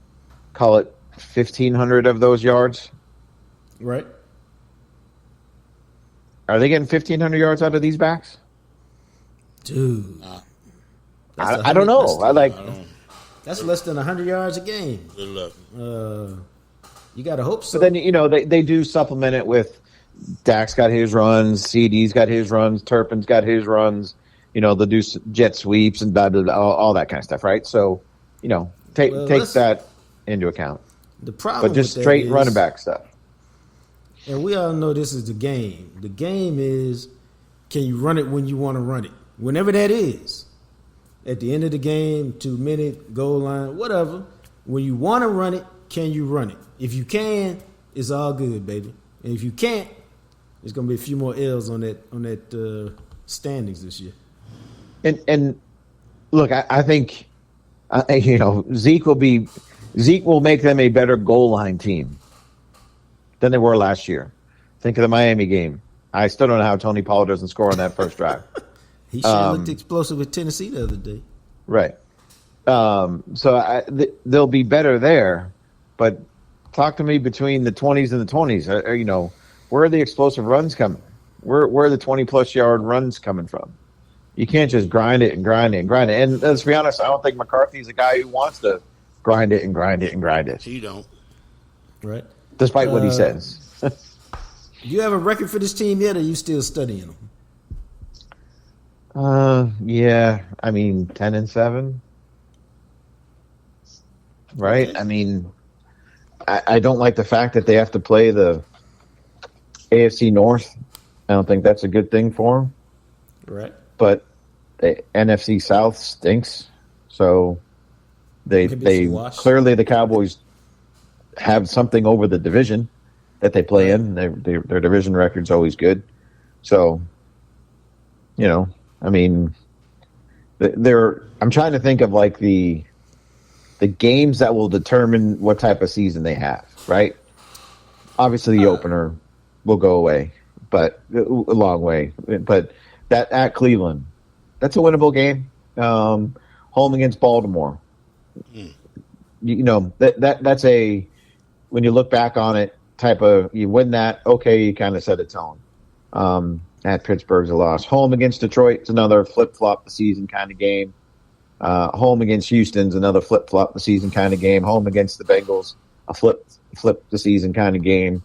call it 1,500 of those yards. Right. Are they getting 1,500 yards out of these backs? Dude, I don't know. That's less than 100 yards a game. Good luck. You got to hope so. But then they do supplement it with Dak's got his runs, CD's got his runs, Turpin's got his runs. They'll do jet sweeps and blah, blah, blah, all that kind of stuff, right? So, take that into account. The problem, but just straight running back stuff. And we all know this is the game. The game is, can you run it when you want to run it? Whenever that is. At the end of the game, 2-minute, goal line, whatever. When you want to run it, can you run it? If you can, it's all good, baby. And if you can't, there's going to be a few more L's on that standings this year. And look, I think Zeke will make them a better goal line team than they were last year. Think of the Miami game. I still don't know how Tony Pollard doesn't score on that first drive. He sure looked explosive with Tennessee the other day. Right. So they'll be better there, but talk to me between the 20s and the 20s. Where are the explosive runs coming? Where are the 20-plus yard runs coming from? You can't just grind it and grind it and grind it. And let's be honest, I don't think McCarthy's a guy who wants to grind it and grind it and grind it. He don't. Right. Despite what he says. You have a record for this team yet, or are you still studying them? Yeah. 10-7. Right? Okay. I don't like the fact that they have to play the AFC North. I don't think that's a good thing for them. Right. But the NFC South stinks. So they clearly the Cowboys have something over the division that they play in. Their division record's always good. So, I'm trying to think of like the games that will determine what type of season they have, right? Obviously, the opener will go away, but a long way. But that at Cleveland, that's a winnable game. Home against Baltimore, that's a when you look back on it, type of you win that. Okay, you kind of set a tone. At Pittsburgh's a loss. Home against Detroit, it's another flip flop the season kind of game. Home against Houston's another flip flop the season kind of game. Home against the Bengals, a flip the season kind of game.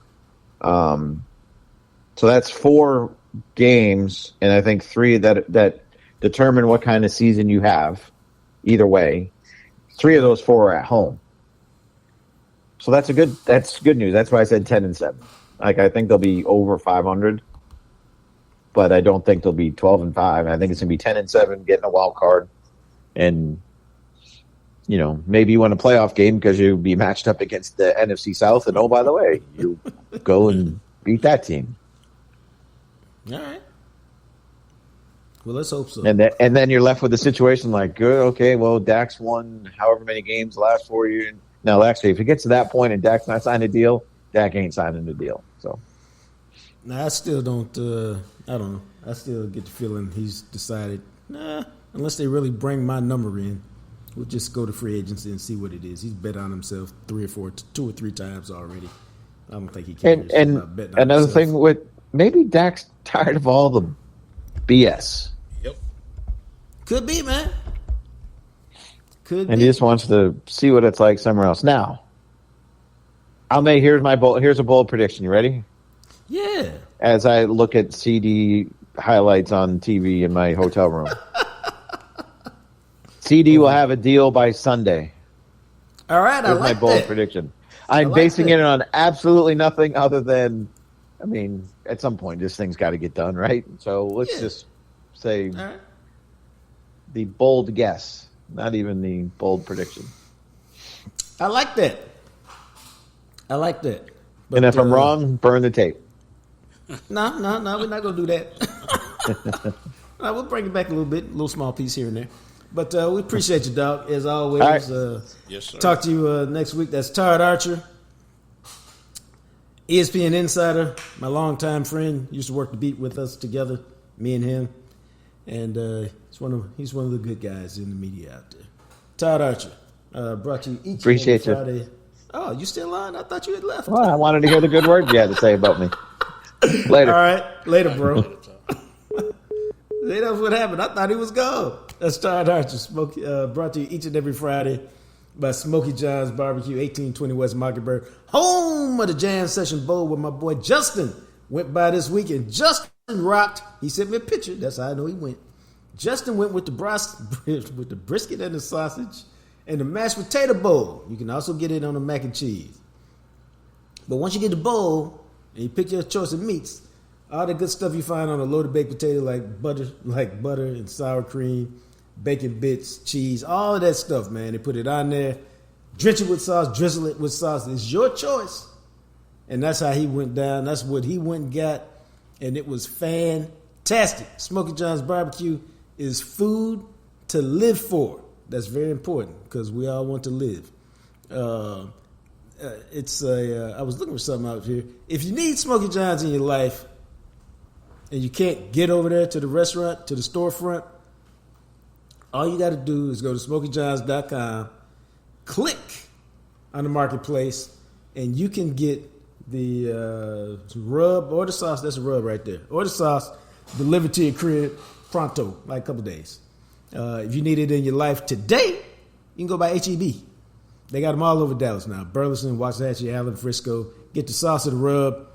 So that's 4 games, and I think 3 that determine what kind of season you have. Either way, 3 of those 4 are at home. So that's good news. That's why I said 10-7. Like I think they'll be over 500, but I don't think they'll be 12-5. I think it's gonna be 10-7, getting a wild card, and maybe you win a playoff game because you'll be matched up against the NFC South, and by the way, you go and beat that team. All right. Well, let's hope so. And then you're left with a situation like, good, okay, well, Dak's won however many games the last 4 years. Now, actually, if it gets to that point and Dak's not signing a deal, Dak ain't signing the deal. So, I still don't. I don't know. I still get the feeling he's decided. Unless they really bring my number in, we'll just go to free agency and see what it is. He's bet on himself 2 or 3 times already. I don't think he cares about betting on another himself. thing with maybe Dak's tired of all the BS. Yep. Could be, man. And he just wants to see what it's like somewhere else. Now, here's a bold prediction. You ready? Yeah. As I look at CD highlights on TV in my hotel room. CD will have a deal by Sunday. All right, Here's my bold prediction. I'm basing it on absolutely nothing other than, at some point this thing's got to get done, right? So let's just say the bold guess, not even the bold prediction. I like that. But, and if I'm wrong, burn the tape. No, we're not going to do that. We'll bring it back a little bit, a little small piece here and there. But we appreciate you, Doc, as always. Right. Yes, sir. Talk to you next week. That's Todd Archer, ESPN Insider, my longtime friend. Used to work the beat with us together, me and him. And he's one of the good guys in the media out there. Todd Archer, brought to you each Appreciate and every Friday. Oh, you still on? I thought you had left. Well, I wanted to hear the good words you had to say about me. Later. All right. Later, bro. That's what happened. I thought he was gone. That's Todd Archer, brought to you each and every Friday by Smokey John's Barbecue, 1820 West Mockingbird, home of the Jam Session Bowl where my boy Justin went by this weekend. Justin rocked. He sent me a picture. That's how I know he went. Justin went with the brisket and the sausage and the mashed potato bowl. You can also get it on the mac and cheese. But once you get the bowl and you pick your choice of meats, all the good stuff you find on a loaded baked potato like butter and sour cream, bacon bits, cheese, all of that stuff, man. They put it on there, drench it with sauce, drizzle it with sauce. It's your choice. And that's how he went down. That's what he went and got. And it was fantastic. Smokey John's Barbecue is food to live for. That's very important because we all want to live. I was looking for something out here. If you need Smokey John's in your life and you can't get over there to the restaurant, to the storefront, all you got to do is go to SmokeyJohns.com, click on the marketplace, and you can get the rub or the sauce. That's a rub right there. Or the sauce delivered to your crib pronto, like a couple days. If you need it in your life today, you can go by HEB. They got them all over Dallas now. Burleson, Waxahachie, Allen, Frisco. Get the sauce or the rub.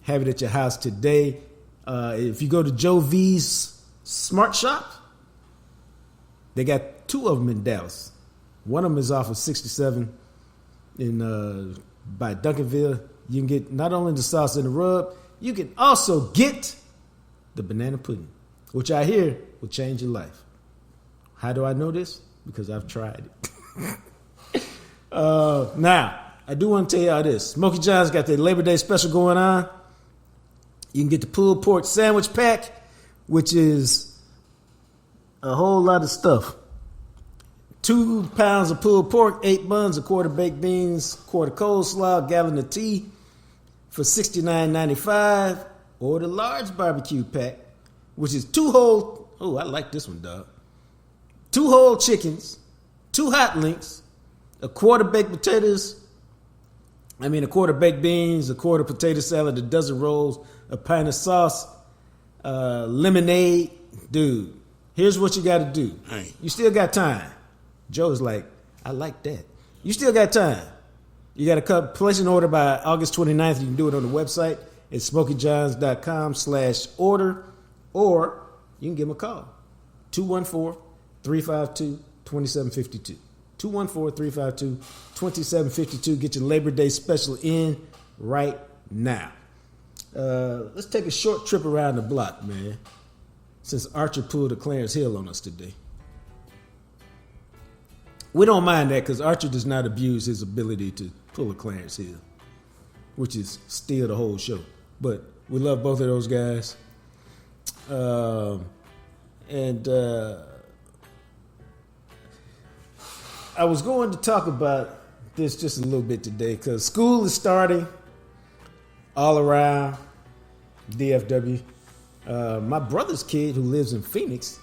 Have it at your house today. If you go to Joe V's Smart Shop, they got 2 of them in Dallas. One of them is off of 67 by Duncanville. You can get not only the sauce and the rub, you can also get the banana pudding, which I hear will change your life. How do I know this? Because I've tried it. Now, I do want to tell y'all this. Smokey John's got their Labor Day special going on. You can get the pulled pork sandwich pack, which is a whole lot of stuff. 2 pounds of pulled pork, 8 buns, a quart of baked beans, quart of coleslaw, a gallon of tea for $69.95. Or the large barbecue pack, which is 2 whole, I like this one, dog. 2 whole chickens, 2 hot links, a quart of baked potatoes, a quart of baked beans, a quart of potato salad, a dozen rolls, a pint of sauce, lemonade. Dude, here's what you got to do. Hey. You still got time. Joe's like, I like that. You still got time. You got to place an order by August 29th. You can do it on the website. It's SmokeyJohns.com/order, or you can give them a call. 214-352-2752. 214-352-2752. Get your Labor Day special in right now. Let's take a short trip around the block, man, since Archer pulled a Clarence Hill on us today. We don't mind that because Archer does not abuse his ability to pull a Clarence Hill, which is still the whole show. But we love both of those guys. I was going to talk about this just a little bit today because school is starting all around DFW. My brother's kid who lives in Phoenix,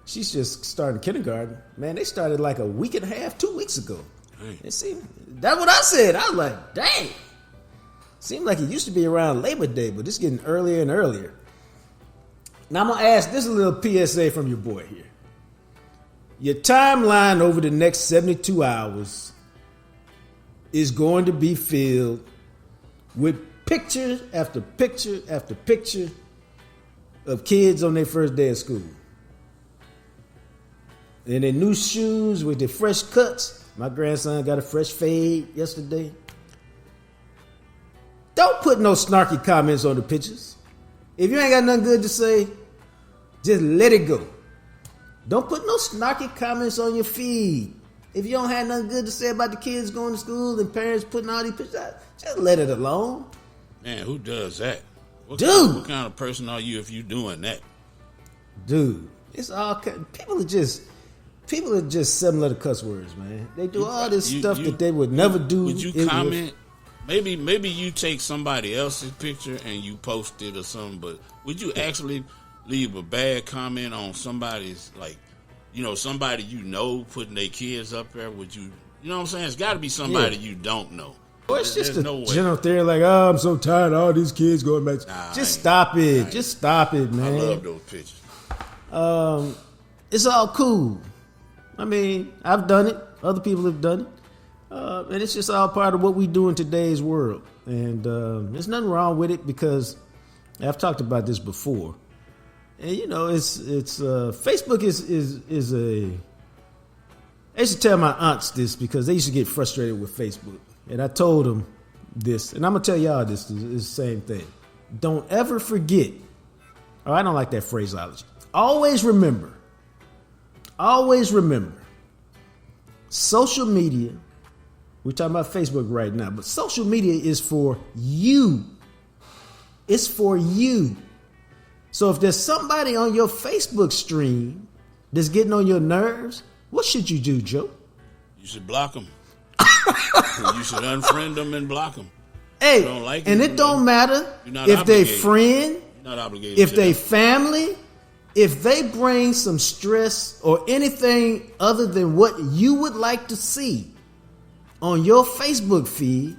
she's just starting kindergarten. Man, they started like a week and a half, 2 weeks ago. It seemed, that's what I said. I was like, dang. Seemed like it used to be around Labor Day, but it's getting earlier and earlier. Now I'm going to ask, this is a little PSA from your boy here. Your timeline over the next 72 hours is going to be filled with picture after picture after picture of kids on their first day of school. In their new shoes with their fresh cuts. My grandson got a fresh fade yesterday. Don't put no snarky comments on the pictures. If you ain't got nothing good to say, just let it go. Don't put no snarky comments on your feed. If you don't have nothing good to say about the kids going to school and parents putting all these pictures out, just let it alone. Man, who does that? What kind of person are you if you doing that? Dude, it's all people are just similar to cuss words, man. They do all this stuff that they would never do. Would you comment? Maybe you take somebody else's picture and you post it or something, but would you actually leave a bad comment on somebody's, like, somebody putting their kids up there? Would you know what I'm saying? It's got to be somebody you don't know. Well, it's just a general theory like, I'm so tired of all these kids going back. Just stop it. Just stop it, man. I love those pictures. It's all cool. I mean, I've done it. Other people have done it. And it's just all part of what we do in today's world. And there's nothing wrong with it because I've talked about this before. And it's Facebook is a. I used to tell my aunts this because they used to get frustrated with Facebook, and I told them this, and I'm gonna tell y'all this is the same thing. Don't ever forget. Oh, I don't like that phraseology. Always remember. Social media. We're talking about Facebook right now, but social media is for you. It's for you. So if there's somebody on your Facebook stream that's getting on your nerves, what should you do, Joe? You should block them. You should unfriend them and block them. Hey, don't like and it don't matter if they friend, you're not obligated if they family, if they bring some stress or anything other than what you would like to see on your Facebook feed,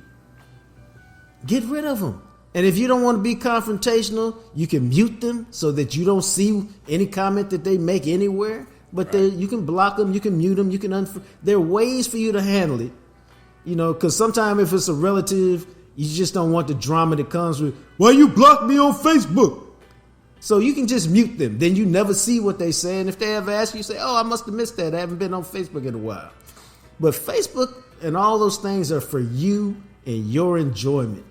get rid of them. And if you don't want to be confrontational, you can mute them so that you don't see any comment that they make anywhere. But you can block them, you can mute them, you can there are ways for you to handle it. Because sometimes if it's a relative, you just don't want the drama that comes with, why you block me on Facebook? So you can just mute them. Then you never see what they say. And if they ever ask you, say, I must have missed that. I haven't been on Facebook in a while. But Facebook and all those things are for you and your enjoyment.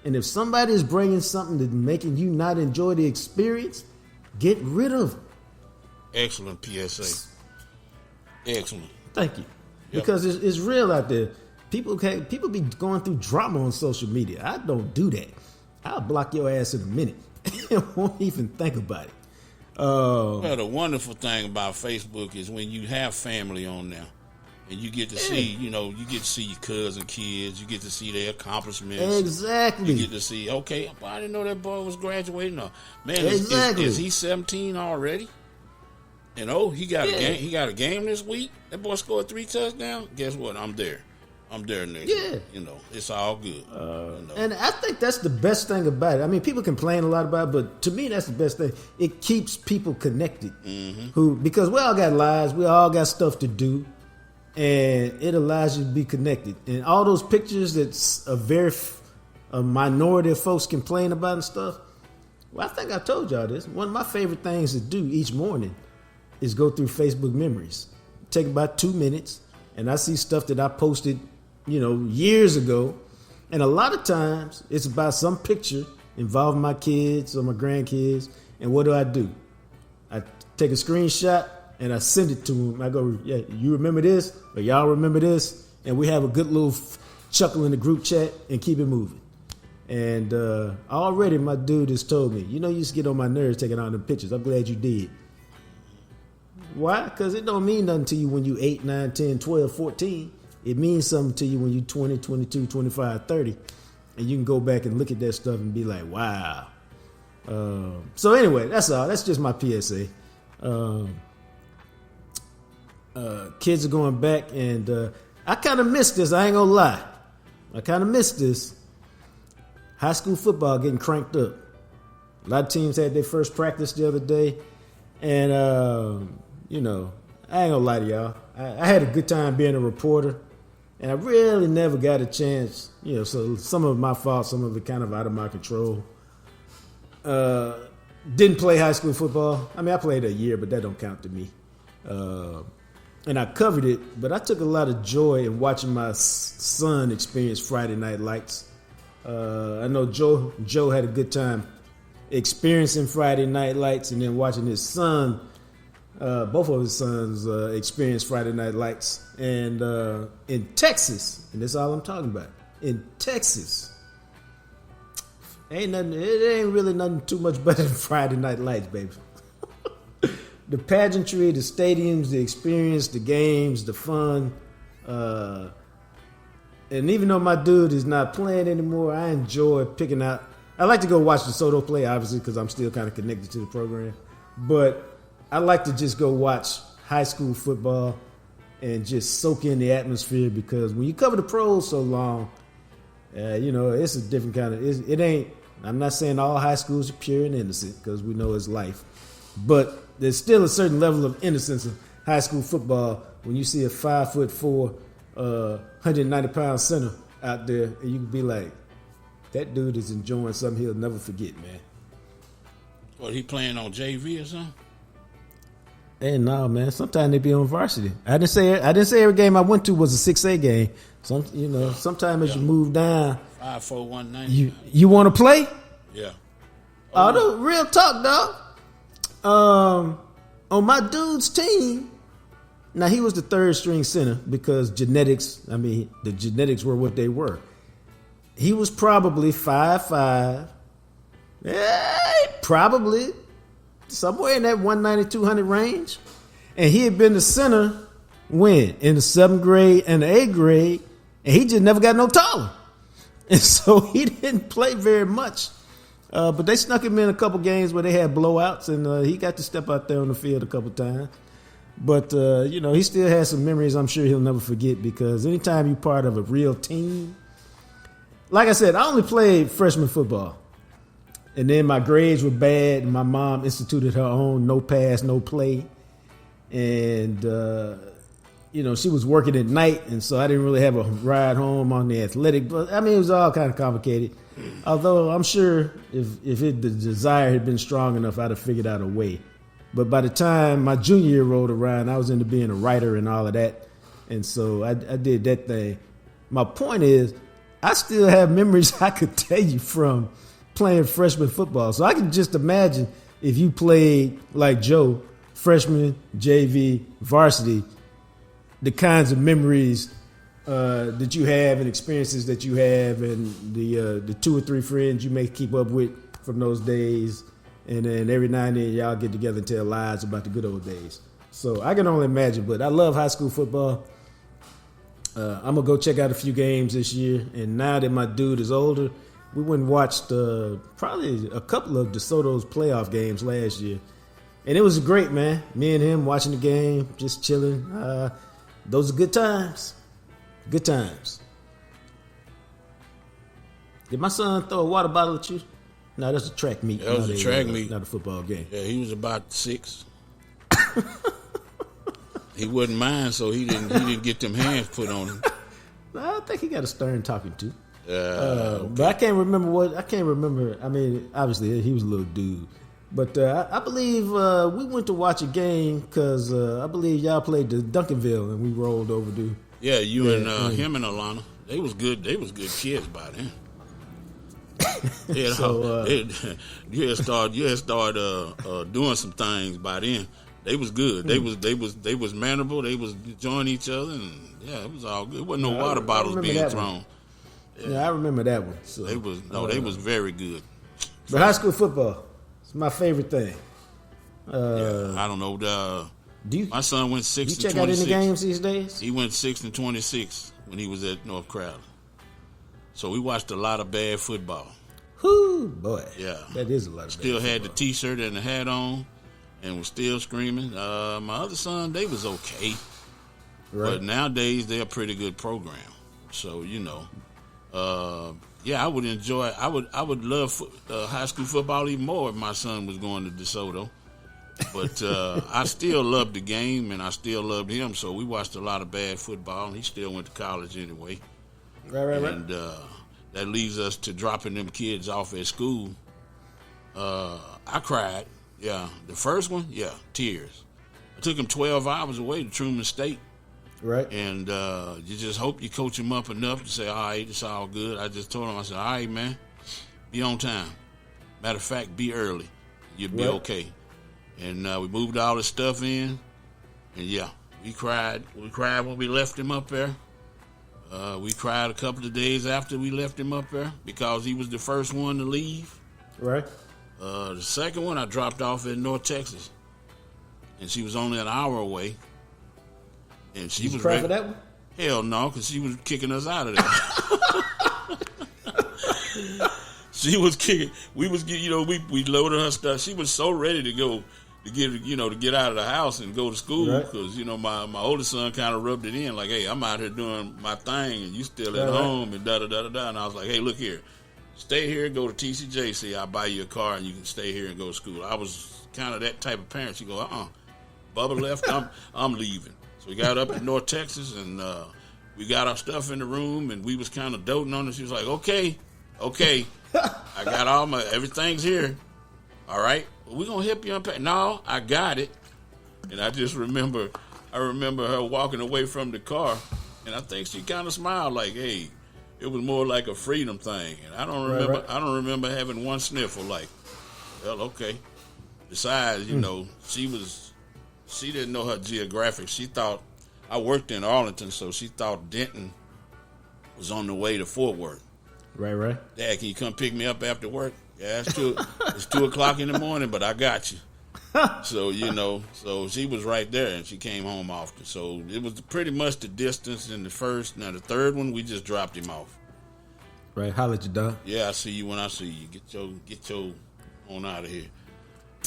And if somebody is bringing something that's making you not enjoy the experience, get rid of them. Excellent PSA. Excellent. Thank you. Yep. Because it's real out there. People be going through drama on social media. I don't do that. I'll block your ass in a minute. and won't even think about it. Well, the wonderful thing about Facebook is when you have family on there. And you get to see, you get to see your cousin kids. You get to see their accomplishments. Exactly. You get to see, okay, I didn't know that boy was graduating. Man, exactly. Is he 17 already? And he got a game. He got a game this week. That boy scored 3 touchdowns. Guess what? I'm there. I'm there next week. It's all good. And I think that's the best thing about it. I mean, people complain a lot about it, but to me, that's the best thing. It keeps people connected. Mm-hmm. Because we all got lives. We all got stuff to do. And it allows you to be connected. And all those pictures that a minority of folks complain about and stuff. Well, I think I told y'all this. One of my favorite things to do each morning is go through Facebook memories. Take about 2 minutes, and I see stuff that I posted, years ago. And a lot of times it's about some picture involving my kids or my grandkids. And what do? I take a screenshot and I send it to him. I go, yeah, you remember this? Or y'all remember this? And we have a good little chuckle in the group chat and keep it moving. And already my dude has told me, you used to get on my nerves taking all them pictures. I'm glad you did. Why? Because it don't mean nothing to you when you 8, 9, 10, 12, 14. It means something to you when you 20, 22, 25, 30. And you can go back and look at that stuff and be like, wow. So anyway, that's all. That's just my PSA. Kids are going back, and I kind of missed this. I ain't gonna lie. I kind of missed this. High school football getting cranked up. A lot of teams had their first practice the other day, and I ain't gonna lie to y'all. I had a good time being a reporter, and I really never got a chance. So some of it my fault, some of it kind of out of my control. Didn't play high school football. I mean, I played a year, but that don't count to me. And I covered it, but I took a lot of joy in watching my son experience Friday Night Lights. I know Joe had a good time experiencing Friday Night Lights, and then watching his son, both of his sons, experience Friday Night Lights. And in Texas, and that's all I'm talking about, in Texas, it ain't really nothing too much better than Friday Night Lights, baby. The pageantry, the stadiums, the experience, the games, the fun. And even though my dude is not playing anymore, I enjoy picking out. I like to go watch DeSoto play, obviously, because I'm still kind of connected to the program. But I like to just go watch high school football and just soak in the atmosphere, because when you cover the pros so long, it's a different kind of. It ain't. I'm not saying all high schools are pure and innocent, because we know it's life. But there's still a certain level of innocence in high school football when you see a 5'4", 190-pound center out there, and you can be like, that dude is enjoying something he'll never forget, man. What, he playing on JV or something? Hey, no, man. Sometimes they be on varsity. I didn't say every game I went to was a 6A game. Sometimes as you move down, 5'4", 190. You want to play? Yeah. Oh, the real talk, dog. On my dude's team, now he was the third string center because the genetics were what they were. He was probably 5'5", probably somewhere in that 190, 200 range. And he had been the center when? In the 7th grade and the 8th grade, and he just never got no taller. And so he didn't play very much. But they snuck him in a couple games where they had blowouts, and he got to step out there on the field a couple times. But, he still has some memories I'm sure he'll never forget, because anytime you're part of a real team, like I said, I only played freshman football. And then my grades were bad, and my mom instituted her own no pass, no play. And, she was working at night, and so I didn't really have a ride home on the athletic. But, it was all kind of complicated. Although I'm sure if the desire had been strong enough, I'd have figured out a way. But by the time my junior year rolled around, I was into being a writer and all of that. And so I did that thing. My point is, I still have memories I could tell you from playing freshman football. So I can just imagine if you played like Joe, freshman, JV, varsity, the kinds of memories that you have and experiences that you have, and the 2 or 3 friends you may keep up with from those days. And then every now and then y'all get together and tell lies about the good old days. So I can only imagine, but I love high school football. I'm going to go check out a few games this year. And now that my dude is older, we went and watched probably a couple of DeSoto's playoff games last year. And it was great, man. Me and him watching the game, just chilling. Those are good times. Good times. Did my son throw a water bottle at you? No, that's a track meet. That was a track meet. Not a football game. Yeah, he was about 6. He wouldn't mind, so he didn't get them hands put on him. I think he got a stern talking to. Okay. But I can't remember. I mean, obviously he was a little dude. But I believe we went to watch a game because I believe y'all played the Duncanville and we rolled over, dude. Yeah, and him and Alana. They was good. They was good kids by then. You had start doing some things by then. They was good. They was mannerable. They was enjoying each other, and yeah, it was all good. There wasn't no water bottles being thrown. Yeah, I remember that one. So they was very good. But high school football, it's my favorite thing. I don't know. My son went 6-26. You check out any games these days? He went 6-26 when he was at North Crowley. So we watched a lot of bad football. Whoo, boy. Yeah. That is a lot of Still bad had football. the T-shirt and the hat on and was still screaming. My other son, they was okay. Right. But nowadays, they're a pretty good program. So, I would enjoy. I would love high school football even more if my son was going to DeSoto. But I still loved the game, and I still loved him. So we watched a lot of bad football, and he still went to college anyway. Right. And that leads us to dropping them kids off at school. I cried. Yeah, the first one, tears. I took him 12 hours away to Truman State. Right. And you just hope you coach him up enough to say, all right, it's all good. I just told him, I said, all right, man, be on time. Matter of fact, be early. You'll be okay. And we moved all the stuff in. And, we cried. We cried when we left him up there. We cried a couple of days after we left him up there because he was the first one to leave. Right. The second one I dropped off in North Texas. And she was only an hour away. And she was ready for that one? Hell no, because she was kicking us out of there. She was kicking. We loaded her stuff. She was so ready to go to get out of the house and go to school because my oldest son kind of rubbed it in like, hey, I'm out here doing my thing and you still at home and da da da da da. And I was like, hey, look here, stay here and go to TCJC. I'll buy you a car and you can stay here and go to school. I was kind of that type of parent. She go, Bubba left. I'm leaving. So we got up to North Texas, and we got our stuff in the room, and we was kind of doting on it. She was like, okay, I got everything's here. All right, well, we're going to help you unpack. No, I got it. And I just remember her walking away from the car, and I think she kind of smiled like, hey, it was more like a freedom thing. And I don't remember having one sniffle like, well, okay. Besides, she didn't know her geographic. She thought, I worked in Arlington, so she thought Denton was on the way to Fort Worth. Right. Dad, can you come pick me up after work? Yeah, it's 2 o'clock in the morning, but I got you. So, so she was right there, and she came home often. So it was pretty much the distance in the first. Now, the third one, we just dropped him off. Right, holla at you, dog. Yeah, I see you when I see you. Get your on out of here.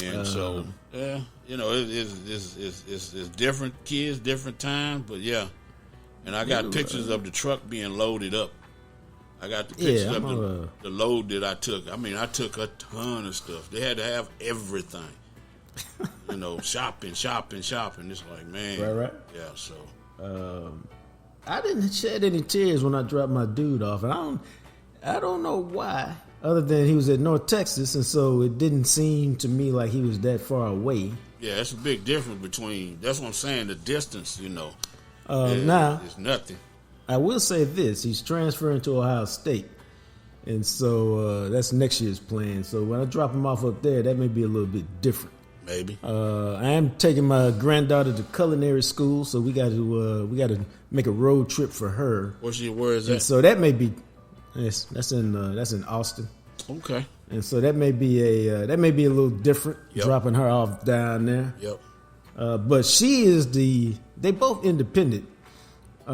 And so, it's different kids, different time, but yeah. And I got pictures of the truck being loaded up. I got the pictures of the load that I took. I mean, I took a ton of stuff. They had to have everything. Shopping. It's like, man. Right. Yeah, so. I didn't shed any tears when I dropped my dude off, and I don't know why. Other than he was at North Texas, and so it didn't seem to me like he was that far away. Yeah, that's a big difference between. That's what I'm saying. The distance, now it's nothing. I will say this: he's transferring to Ohio State, and so that's next year's plan. So when I drop him off up there, that may be a little bit different. Maybe. I am taking my granddaughter to culinary school, so we got to make a road trip for her. Where is that? And so that may be. Yes, that's in Austin. Okay. And so that may be a little different, dropping her off down there. Yep. But she is they both independent. I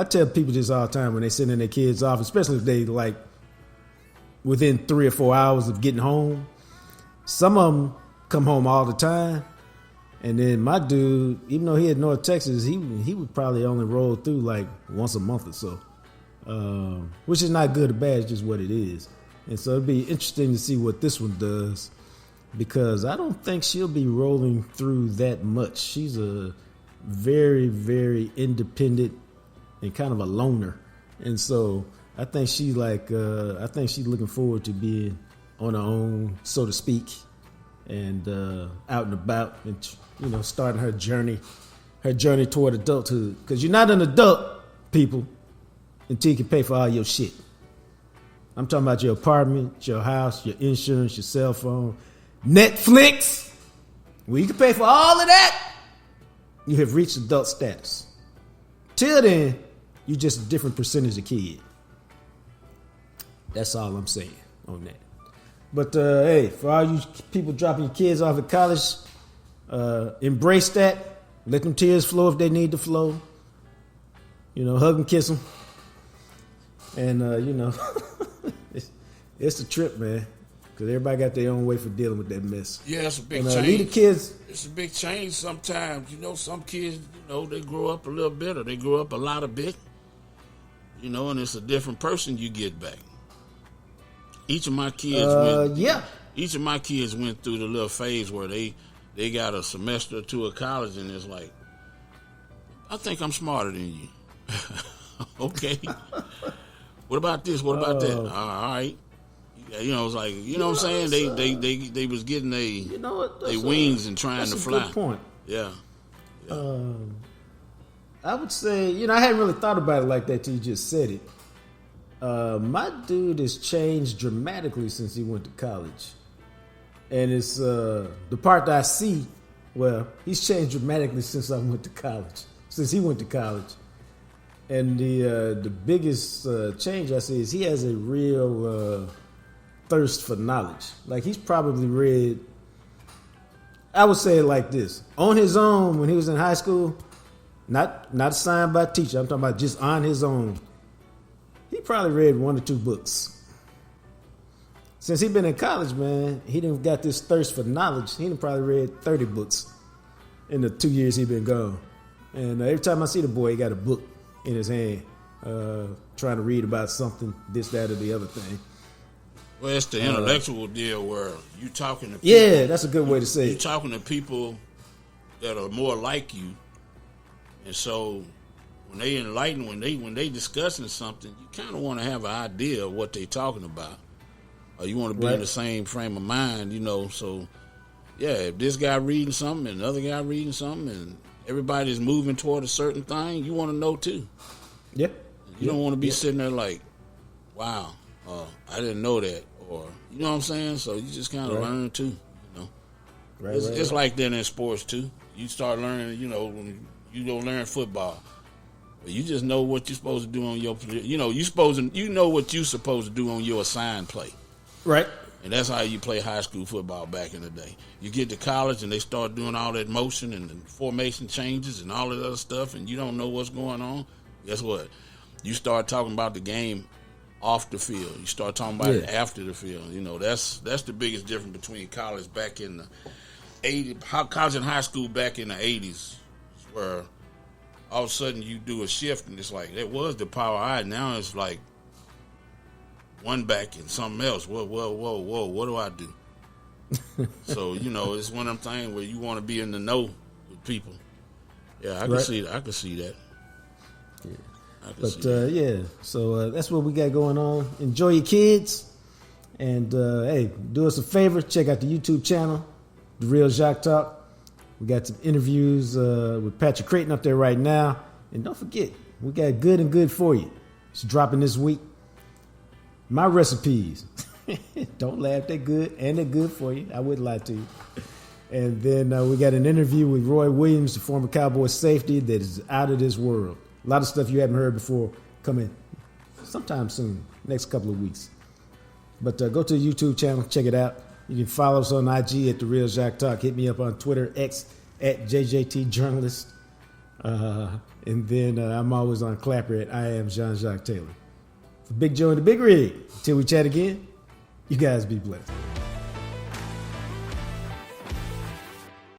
tell people this all the time when they send in their kids off, especially if they like within 3 or 4 hours of getting home. Some of them come home all the time. And then my dude, even though he at North Texas, he would probably only roll through like once a month or so. Which is not good or bad, it's just what it is. And so it'd be interesting to see what this one does, because I don't think she'll be rolling through that much. She's a very, very independent and kind of a loner. And so I think she's looking forward to being on her own, so to speak, and out and about, and starting her journey toward adulthood. Because you're not an adult, people, until you can pay for all your shit. I'm talking about your apartment, your house, your insurance, your cell phone, Netflix, When you can pay for all of that, you have reached adult status. Till then, you're just a different percentage of kid. That's all I'm saying on that. But hey, for all you people dropping your kids off at college, embrace that. Let them tears flow if they need to flow. Hug and kiss them. And, it's a trip, man. Because everybody got their own way for dealing with that mess. Yeah, it's a big change. Leave the kids. It's a big change sometimes. Some kids, they grow up a little bit or they grow up a lot of bit. And it's a different person you get back. Each of my kids Each of my kids went through the little phase where they got a semester or two of college and it's like, I think I'm smarter than you. Okay. What about this? What about that? All right. It's like, what I'm saying? They was getting they wings and trying to fly. That's a good point. Yeah. I would say, I hadn't really thought about it like that till you just said it. My dude has changed dramatically since he went to college. And it's the part that I see, he's changed dramatically since I went to college. Since he went to college. And the biggest change I see is he has a real thirst for knowledge. Like he's probably read, I would say it like this. On his own when he was in high school, not assigned by a teacher, I'm talking about just on his own, he probably read 1 or 2 books. Since he been in college, man, he done got this thirst for knowledge. He done probably read 30 books in the 2 years he been gone. And every time I see the boy, he got a book in his hand, trying to read about something, this, that, or the other thing. Well, it's the intellectual deal where you talking to people. Yeah, that's a good way to say it. You're talking to people that are more like you. And so when they enlighten, when they discussing something, you kind of want to have an idea of what they talking about. Or you want to be in the same frame of mind, So, yeah, if this guy reading something and the other guy reading something and everybody's moving toward a certain thing, you want to know too. Yep. You don't want to be sitting there like, wow, I didn't know that. Or, you know what I'm saying? So you just kind of learn too, It's like that in sports too. You start learning, when you go learn football. But you just know what you're supposed to do on your, you know what you're supposed to do on your assigned play. Right. And that's how you play high school football back in the day. You get to college and they start doing all that motion and the formation changes and all that other stuff and you don't know what's going on. Guess what? You start talking about the game off the field. You start talking about it after the field. That's the biggest difference between college back in the 80s, college and high school back in the 80s, where all of a sudden you do a shift and it's like, that was the power I had. Now it's like, one back and something else. Whoa, what do I do? So, it's one of them things where you want to be in the know with people. Yeah, I can see that. I can see that. Yeah. So that's what we got going on. Enjoy your kids. And, hey, do us a favor. Check out the YouTube channel, The Real Jacques Talk. We got some interviews with Patrick Creighton up there right now. And don't forget, we got good and good for you. It's dropping this week. My recipes. Don't laugh, they're good, and they're good for you. I wouldn't lie to you. And then we got an interview with Roy Williams, the former Cowboys safety, that is out of this world. A lot of stuff you haven't heard before coming sometime soon, next couple of weeks. But go to the YouTube channel, check it out. You can follow us on IG at The Real Jacques Talk. Hit me up on Twitter, X, at JJT Journalist. And then I'm always on Clapper at I Am Jean-Jacques Taylor. For Big Joe and the Big Rig, until we chat again, you guys be blessed.